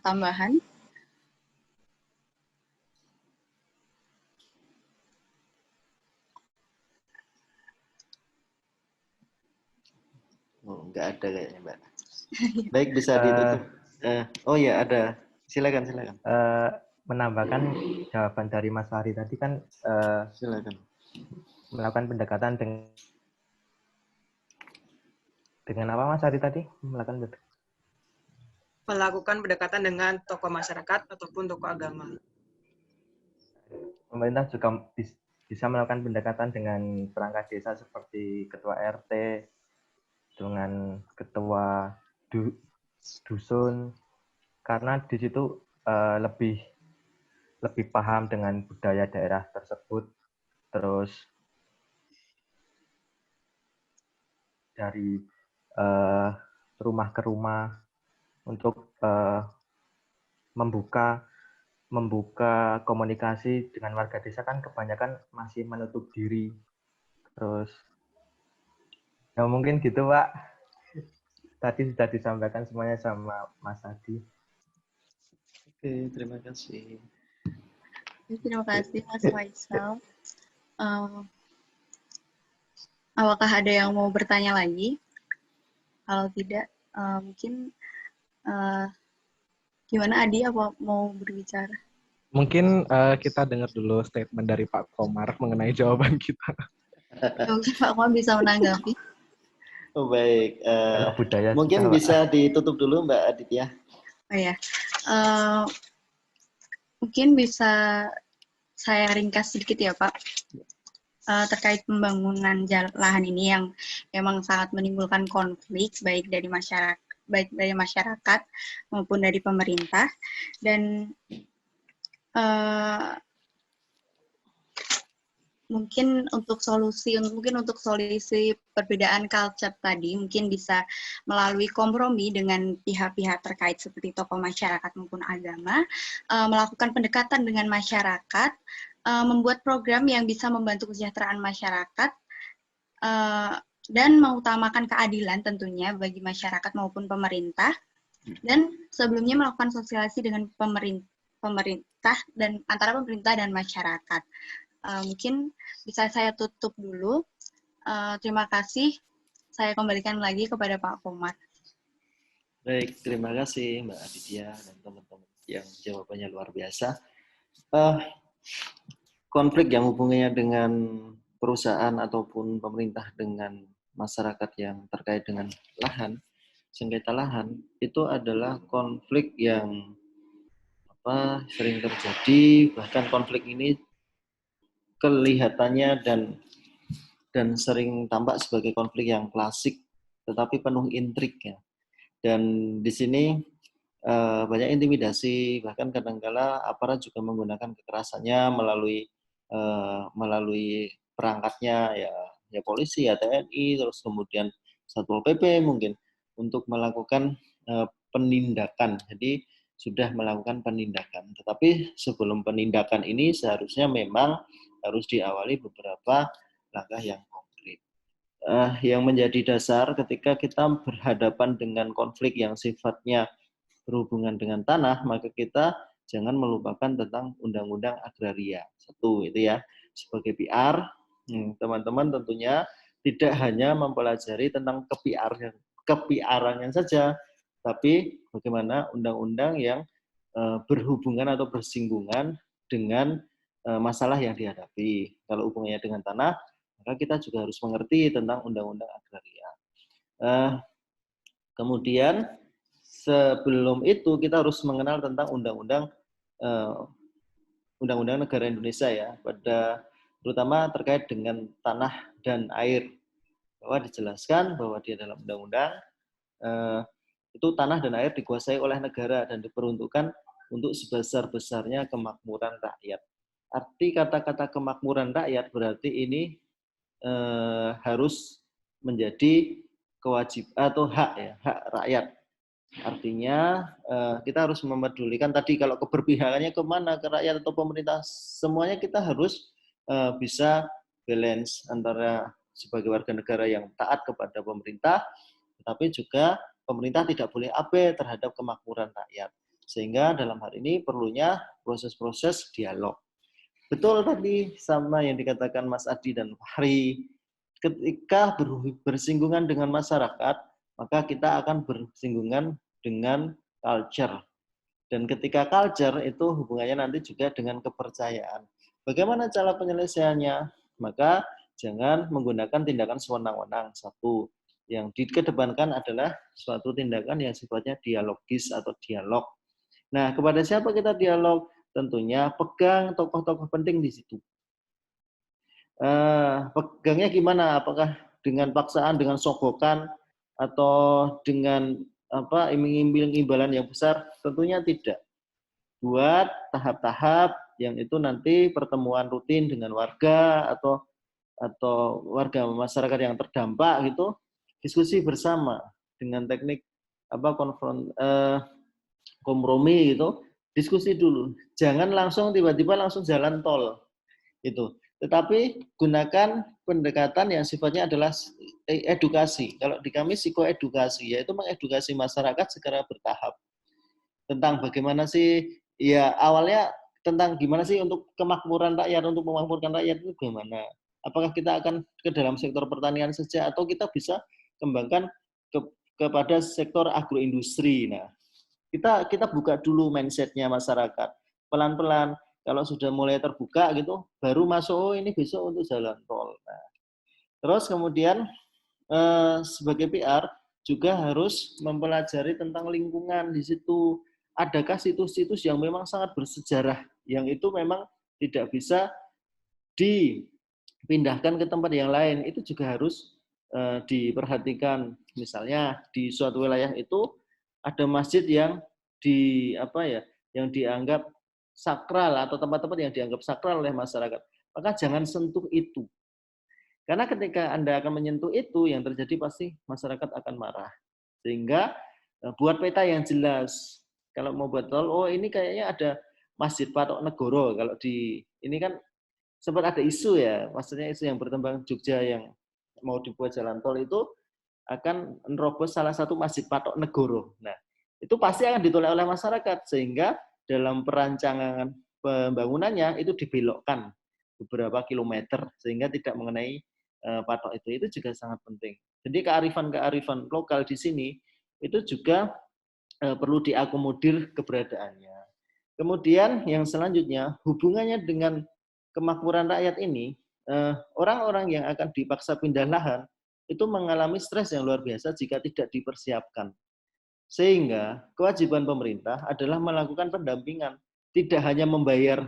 tambahan? Oh, nggak ada kayaknya, Mbak. Baik, bisa ditutup. Oh ya, ada. Silakan. Menambahkan jawaban dari Mas Fahri tadi kan silakan. Melakukan pendekatan dengan apa Mas Fahri tadi? Melakukan pendekatan dengan tokoh masyarakat ataupun tokoh agama. Pemerintah juga bisa melakukan pendekatan dengan perangkat desa seperti ketua RT, dengan ketua dusun, karena di situ lebih paham dengan budaya daerah tersebut, terus dari rumah ke rumah untuk membuka komunikasi dengan warga desa kan kebanyakan masih menutup diri. Terus ya mungkin gitu Pak. Tadi sudah disampaikan semuanya sama Mas Adi. Oke, terima kasih. Terima kasih Mas Faisal. Apakah ada yang mau bertanya lagi? Kalau tidak, mungkin gimana Adi, apa mau berbicara? Mungkin kita dengar dulu statement dari Pak Komar mengenai jawaban kita. Mungkin Pak Komar bisa menanggapi. Oh, baik. Mungkin bisa ditutup dulu Mbak Aditya. Oh ya, mungkin bisa saya ringkas sedikit ya Pak. Terkait pembangunan lahan ini yang memang sangat menimbulkan konflik baik dari masyarakat maupun dari pemerintah, dan mungkin untuk solusi perbedaan culture tadi mungkin bisa melalui kompromi dengan pihak-pihak terkait seperti tokoh masyarakat maupun agama, melakukan pendekatan dengan masyarakat, membuat program yang bisa membantu kesejahteraan masyarakat, dan mengutamakan keadilan tentunya bagi masyarakat maupun pemerintah, dan sebelumnya melakukan sosialisasi dengan pemerintah dan antara pemerintah dan masyarakat. Mungkin bisa saya tutup dulu. Terima kasih. Saya kembalikan lagi kepada Pak Komar. Baik, terima kasih Mbak Aditya dan teman-teman yang jawabannya luar biasa. Konflik yang hubungannya dengan perusahaan ataupun pemerintah dengan masyarakat yang terkait dengan lahan, sengketa lahan, itu adalah konflik yang sering terjadi, bahkan konflik ini kelihatannya dan sering tampak sebagai konflik yang klasik, tetapi penuh intrik ya. Dan di sini banyak intimidasi, bahkan kadang-kala aparat juga menggunakan kekerasannya melalui perangkatnya ya polisi, ya TNI, terus kemudian Satpol PP mungkin untuk melakukan penindakan. Jadi sudah melakukan penindakan. Tetapi sebelum penindakan ini seharusnya memang harus diawali beberapa langkah yang konkret. Yang menjadi dasar ketika kita berhadapan dengan konflik yang sifatnya berhubungan dengan tanah, maka kita jangan melupakan tentang undang-undang agraria. Satu, itu ya. Sebagai PR, teman-teman tentunya tidak hanya mempelajari tentang kepiarannya saja, tapi bagaimana undang-undang yang berhubungan atau bersinggungan dengan masalah yang dihadapi. Kalau hubungannya dengan tanah, maka kita juga harus mengerti tentang undang-undang agraria. Kemudian sebelum itu kita harus mengenal tentang undang-undang negara Indonesia ya, terutama terkait dengan tanah dan air. Bahwa dijelaskan bahwa di dalam undang-undang itu tanah dan air dikuasai oleh negara dan diperuntukkan untuk sebesar-besarnya kemakmuran rakyat. Arti kata-kata kemakmuran rakyat berarti ini harus menjadi kewajiban atau hak ya, hak rakyat. Artinya kita harus memedulikan tadi kalau keberpihakannya kemana, ke rakyat atau pemerintah, semuanya kita harus bisa balance antara sebagai warga negara yang taat kepada pemerintah, tetapi juga pemerintah tidak boleh abai terhadap kemakmuran rakyat. Sehingga dalam hal ini perlunya proses-proses dialog. Betul tadi sama yang dikatakan Mas Adi dan Fahri, ketika bersinggungan dengan masyarakat, maka kita akan bersinggungan dengan culture. Dan ketika culture itu hubungannya nanti juga dengan kepercayaan. Bagaimana cara penyelesaiannya? Maka jangan menggunakan tindakan sewenang-wenang. Satu, yang dikedepankan adalah suatu tindakan yang sifatnya dialogis atau dialog. Nah, kepada siapa kita dialog? Tentunya pegang tokoh-tokoh penting di situ. Pegangnya gimana? Apakah dengan paksaan, dengan sogokan, atau dengan iming-iming imbalan yang besar? Tentunya tidak. Buat tahap-tahap yang itu nanti pertemuan rutin dengan warga atau warga masyarakat yang terdampak gitu, diskusi bersama dengan teknik kompromi gitu, diskusi dulu. Jangan langsung tiba-tiba langsung jalan tol itu. Tetapi gunakan pendekatan yang sifatnya adalah edukasi. Kalau di kami psikoedukasi, yaitu mengedukasi masyarakat secara bertahap tentang bagaimana sih, ya awalnya tentang gimana sih untuk kemakmuran rakyat, untuk memakmurkan rakyat itu gimana. Apakah kita akan ke dalam sektor pertanian saja atau kita bisa kembangkan kepada sektor agroindustri. Nah, kita buka dulu mindsetnya masyarakat. Pelan-pelan, kalau sudah mulai terbuka gitu, baru masuk, oh ini besok untuk jalan tol. Nah, terus kemudian sebagai PR juga harus mempelajari tentang lingkungan di situ. Adakah situs-situs yang memang sangat bersejarah, yang itu memang tidak bisa dipindahkan ke tempat yang lain, itu juga harus diperhatikan. Misalnya di suatu wilayah itu ada masjid yang yang dianggap sakral atau tempat-tempat yang dianggap sakral oleh masyarakat, maka jangan sentuh itu. Karena ketika Anda akan menyentuh itu, yang terjadi pasti masyarakat akan marah. Sehingga buat peta yang jelas. Kalau mau buat tol, oh ini kayaknya ada Masjid Patok Negoro. Kalau di ini kan sempat ada isu ya, maksudnya isu yang berkembang Jogja yang mau dibuat jalan tol itu akan menerobos salah satu Masjid Patok Negoro. Nah, itu pasti akan ditolak oleh masyarakat, sehingga dalam perancangan pembangunannya itu dibelokkan beberapa kilometer sehingga tidak mengenai patok itu. Itu juga sangat penting. Jadi kearifan lokal di sini itu juga perlu diakomodir keberadaannya. Kemudian yang selanjutnya, hubungannya dengan kemakmuran rakyat ini, orang-orang yang akan dipaksa pindah lahan itu mengalami stres yang luar biasa jika tidak dipersiapkan. Sehingga kewajiban pemerintah adalah melakukan pendampingan, tidak hanya membayar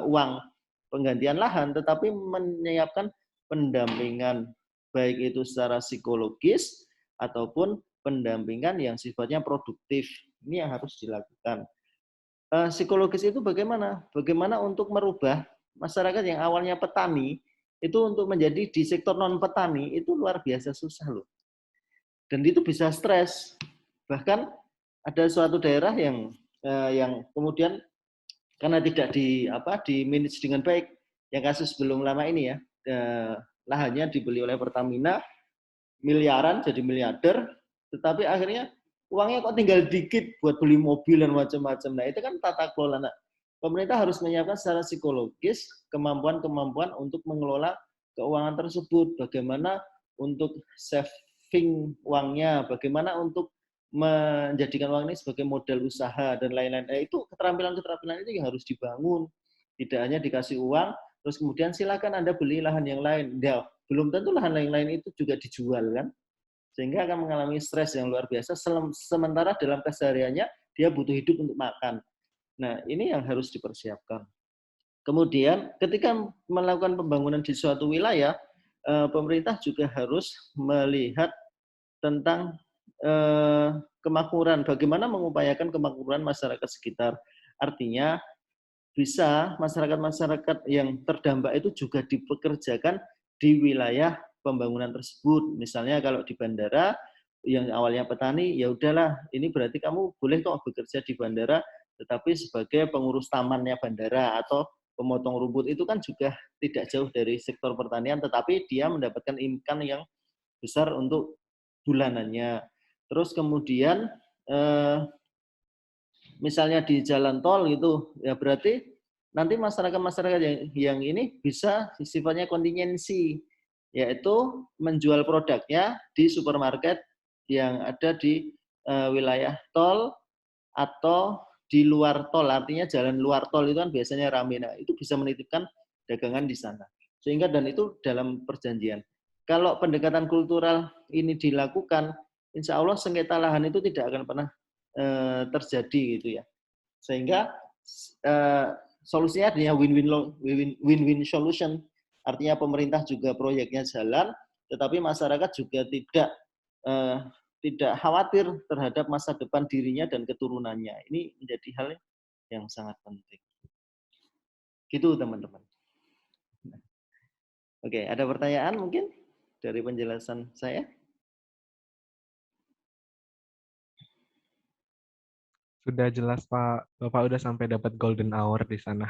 uang penggantian lahan, tetapi menyiapkan pendampingan, baik itu secara psikologis ataupun pendampingan yang sifatnya produktif. Ini yang harus dilakukan. Psikologis itu bagaimana? Bagaimana untuk merubah masyarakat yang awalnya petani, itu untuk menjadi di sektor non-petani, itu luar biasa susah loh. Dan itu bisa stres. Bahkan ada suatu daerah yang kemudian karena tidak di manage dengan baik, yang kasus belum lama ini ya, lahannya dibeli oleh Pertamina, miliaran jadi miliarder, tetapi akhirnya uangnya kok tinggal dikit buat beli mobil dan macam-macam. Nah, itu kan tata kelola. Nah, pemerintah harus menyiapkan secara psikologis kemampuan untuk mengelola keuangan tersebut, bagaimana untuk saving uangnya, bagaimana untuk menjadikan uang ini sebagai modal usaha dan lain-lain. Itu keterampilan-keterampilan itu yang harus dibangun. Tidak hanya dikasih uang, terus kemudian silakan Anda beli lahan yang lain. Ya, belum tentu lahan yang lain itu juga dijual kan. Sehingga akan mengalami stres yang luar biasa, sementara dalam kesehariannya dia butuh hidup untuk makan. Nah, ini yang harus dipersiapkan. Kemudian ketika melakukan pembangunan di suatu wilayah, pemerintah juga harus melihat tentang kemakmuran, bagaimana mengupayakan kemakmuran masyarakat sekitar. Artinya bisa masyarakat-masyarakat yang terdampak itu juga dipekerjakan di wilayah pembangunan tersebut. Misalnya kalau di bandara yang awalnya petani, ya udahlah, ini berarti kamu boleh kok bekerja di bandara, tetapi sebagai pengurus tamannya bandara atau pemotong rumput, itu kan juga tidak jauh dari sektor pertanian, tetapi dia mendapatkan income yang besar untuk bulanannya. Terus kemudian misalnya di jalan tol gitu, ya berarti nanti masyarakat-masyarakat yang ini bisa sifatnya kontingensi, yaitu menjual produknya di supermarket yang ada di wilayah tol atau di luar tol. Artinya jalan luar tol itu kan biasanya ramai. Nah, itu bisa menitipkan dagangan di sana. Sehingga dan itu dalam perjanjian. Kalau pendekatan kultural ini dilakukan, insya Allah sengketa lahan itu tidak akan pernah terjadi gitu ya. Sehingga solusinya adanya win-win solution. Artinya pemerintah juga proyeknya jalan, tetapi masyarakat juga tidak khawatir terhadap masa depan dirinya dan keturunannya. Ini menjadi hal yang sangat penting. Gitu teman-teman. Oke, ada pertanyaan mungkin dari penjelasan saya? Sudah jelas Pak, Bapak udah sampai dapat golden hour di sana.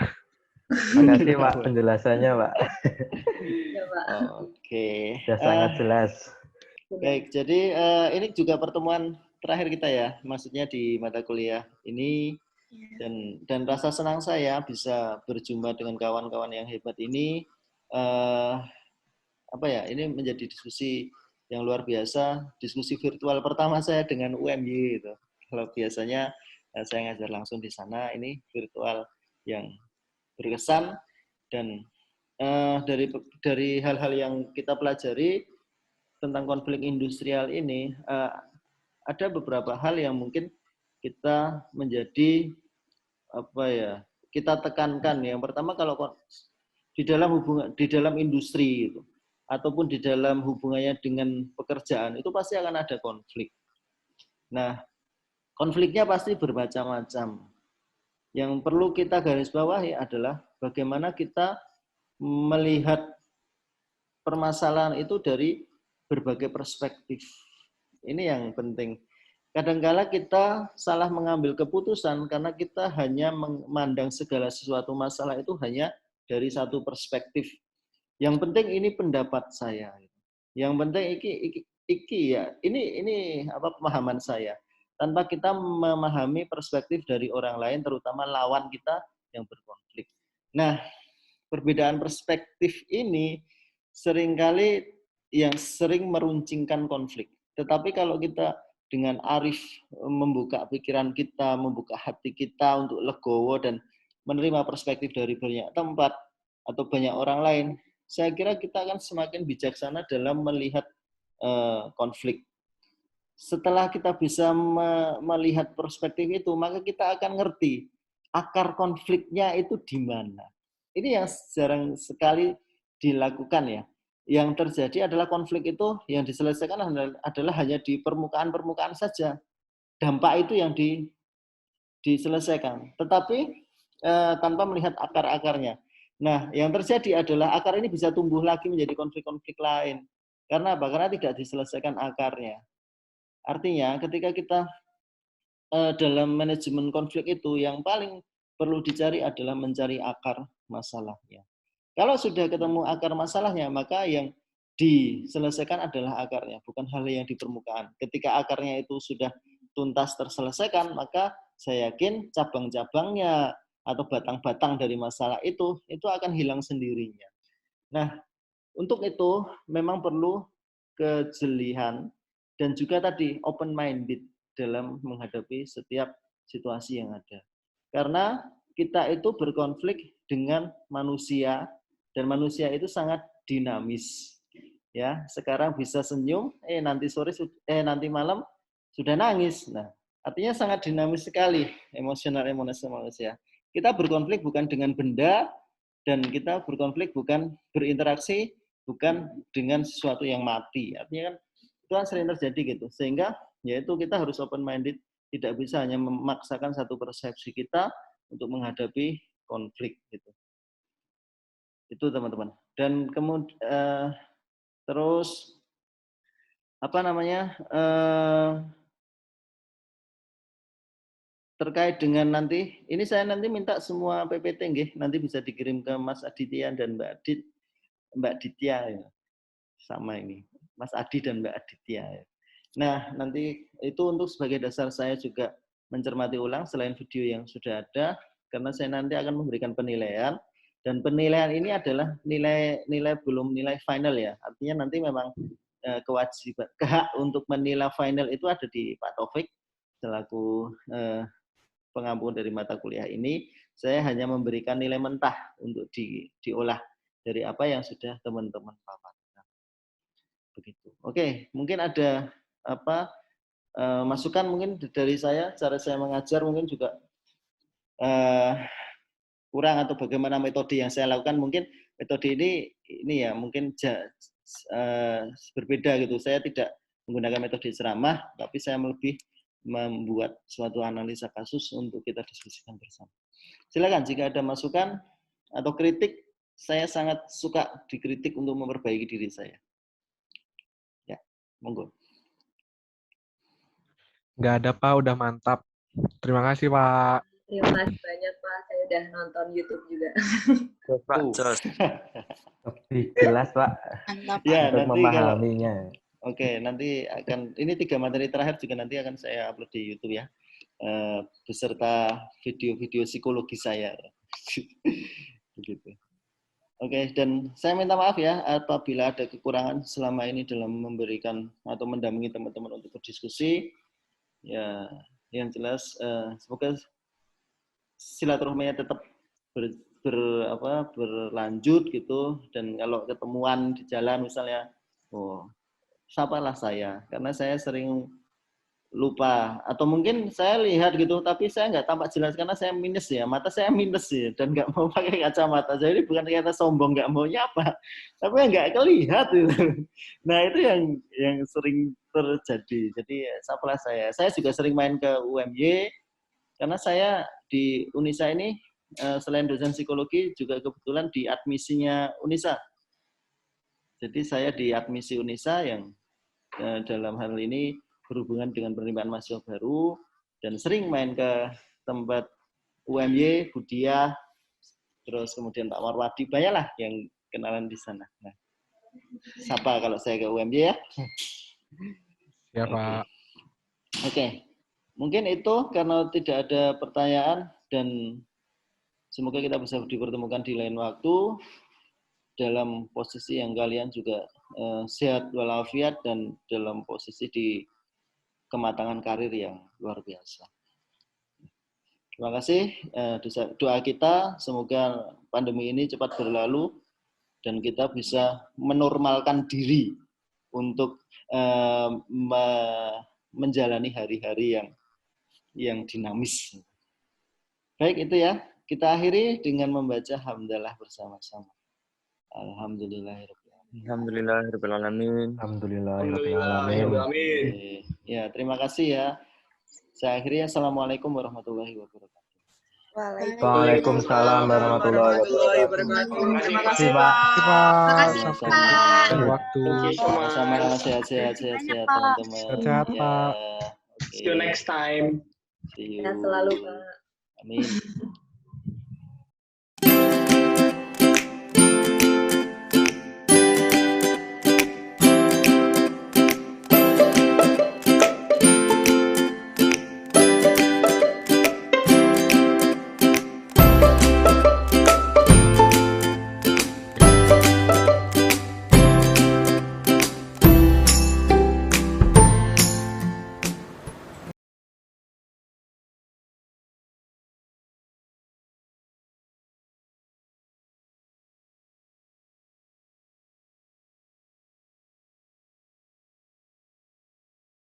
Makasih Pak penjelasannya Pak. Oke. Sudah sangat jelas. Baik, jadi ini juga pertemuan terakhir kita ya, maksudnya di mata kuliah ini, dan rasa senang saya bisa berjumpa dengan kawan-kawan yang hebat ini. Ini menjadi diskusi yang luar biasa, diskusi virtual pertama saya dengan UMY gitu. Kalau biasanya saya ngajar langsung di sana, ini virtual yang berkesan, dan dari hal-hal yang kita pelajari tentang konflik industrial ini, ada beberapa hal yang mungkin kita menjadi kita tekankan. Yang pertama, kalau di dalam industri itu, ataupun di dalam hubungannya dengan pekerjaan, itu pasti akan ada konflik. Nah, konfliknya pasti bermacam-macam. Yang perlu kita garis bawahi adalah bagaimana kita melihat permasalahan itu dari berbagai perspektif. Ini yang penting. Kadang-kala kita salah mengambil keputusan karena kita hanya memandang segala sesuatu masalah itu hanya dari satu perspektif. Yang penting ini pendapat saya. Yang penting ini pemahaman saya. Tanpa kita memahami perspektif dari orang lain, terutama lawan kita yang berkonflik. Nah, perbedaan perspektif ini seringkali yang sering meruncingkan konflik. Tetapi kalau kita dengan arif membuka pikiran kita, membuka hati kita untuk legowo dan menerima perspektif dari banyak tempat atau banyak orang lain, saya kira kita akan semakin bijaksana dalam melihat konflik. Setelah kita bisa melihat perspektif itu, maka kita akan ngerti akar konfliknya itu di mana. Ini yang jarang sekali dilakukan ya. Yang terjadi adalah konflik itu yang diselesaikan adalah hanya di permukaan-permukaan saja. Dampak itu yang diselesaikan. Tetapi tanpa melihat akar-akarnya. Nah, yang terjadi adalah akar ini bisa tumbuh lagi menjadi konflik-konflik lain. Karena apa? Karena tidak diselesaikan akarnya. Artinya, ketika kita dalam manajemen konflik itu, yang paling perlu dicari adalah mencari akar masalahnya. Kalau sudah ketemu akar masalahnya, maka yang diselesaikan adalah akarnya, bukan hal yang di permukaan. Ketika akarnya itu sudah tuntas terselesaikan, maka saya yakin cabang-cabangnya atau batang-batang dari masalah itu akan hilang sendirinya. Nah, untuk itu memang perlu kejelian dan juga tadi open-minded dalam menghadapi setiap situasi yang ada. Karena kita itu berkonflik dengan manusia, dan manusia itu sangat dinamis. Ya, sekarang bisa senyum, nanti malam sudah nangis. Nah, artinya sangat dinamis sekali emosional manusia. Kita berkonflik bukan dengan benda, dan kita berkonflik bukan berinteraksi bukan dengan sesuatu yang mati. Artinya kan itu kan sering terjadi gitu. Sehingga yaitu kita harus open minded, tidak bisa hanya memaksakan satu persepsi kita untuk menghadapi konflik gitu. Itu teman-teman. Dan kemudian terus terkait dengan nanti, ini saya nanti minta semua PPT nggih, nanti bisa dikirim ke Mas Aditya dan Mbak Ditya ya. Sama ini, Mas Adi dan Mbak Aditya ya. Nah, nanti itu untuk sebagai dasar saya juga mencermati ulang selain video yang sudah ada, karena saya nanti akan memberikan penilaian, dan penilaian ini adalah nilai belum nilai final ya. Artinya nanti memang kewajiban hak untuk menilai final itu ada di Pak Taufik selaku pengampu dari mata kuliah ini. Saya hanya memberikan nilai mentah untuk diolah dari apa yang sudah teman-teman paparkan. Begitu. Oke, mungkin ada masukan mungkin dari saya, cara saya mengajar mungkin juga kurang, atau bagaimana metode yang saya lakukan mungkin metode ini ya mungkin berbeda gitu. Saya tidak menggunakan metode ceramah, tapi saya lebih membuat suatu analisa kasus untuk kita diskusikan bersama. Silakan jika ada masukan atau kritik, saya sangat suka dikritik untuk memperbaiki diri saya. Ya, monggo. Nggak ada Pak, udah mantap. Terima kasih Pak. Terima kasih banyak Pak, saya udah nonton YouTube juga. Pak, Jos. Lebih jelas Pak Ya, untuk nanti memahaminya. Oke, nanti akan ini 3 materi terakhir juga nanti akan saya upload di YouTube ya, beserta video-video psikologi saya. Begitu. Oke, dan saya minta maaf ya apabila ada kekurangan selama ini dalam memberikan atau mendampingi teman-teman untuk berdiskusi. Ya, yang jelas semoga silaturahminya tetap berlanjut gitu, dan kalau ketemuan di jalan misalnya, sapalah saya, karena saya sering lupa atau mungkin saya lihat gitu tapi saya nggak tampak jelas karena saya minus ya, mata saya minus ya, dan nggak mau pakai kacamata. Jadi bukan kata sombong nggak mau nyapa, tapi nggak kelihatan gitu. Nah itu yang sering terjadi. Jadi sapalah saya juga sering main ke UMY karena saya di Unisa ini selain dosen psikologi juga kebetulan di admisinya Unisa. Jadi saya di admisi Unisa yang dalam hal ini berhubungan dengan penerimaan mahasiswa baru, dan sering main ke tempat UMY, Budiah, terus kemudian Pak Marwadi, banyaklah yang kenalan di sana. Nah, sapa kalau saya ke UMY ya. Ya Pak. Oke. Mungkin itu karena tidak ada pertanyaan, dan semoga kita bisa dipertemukan di lain waktu dalam posisi yang kalian juga sehat walafiat dan dalam posisi di kematangan karir yang luar biasa. Terima kasih. Doa kita semoga pandemi ini cepat berlalu dan kita bisa menormalkan diri untuk menjalani hari-hari yang dinamis. Baik, itu ya. Kita akhiri dengan membaca hamdalah bersama-sama. Alhamdulillahirabbil Alhamdulillahirrahmanirrahim. Alhamdulillahirrahmanirrahim. Ya, terima kasih ya. Saya akhiri. Assalamualaikum warahmatullahi wabarakatuh. Waalaikumsalam warahmatullahi wabarakatuh. Terima kasih Pak. Terima kasih Pak. Waktu sama sehat-sehat teman-teman. Sehat Pak. See you next time. See you. Sehat selalu Pak. Amin.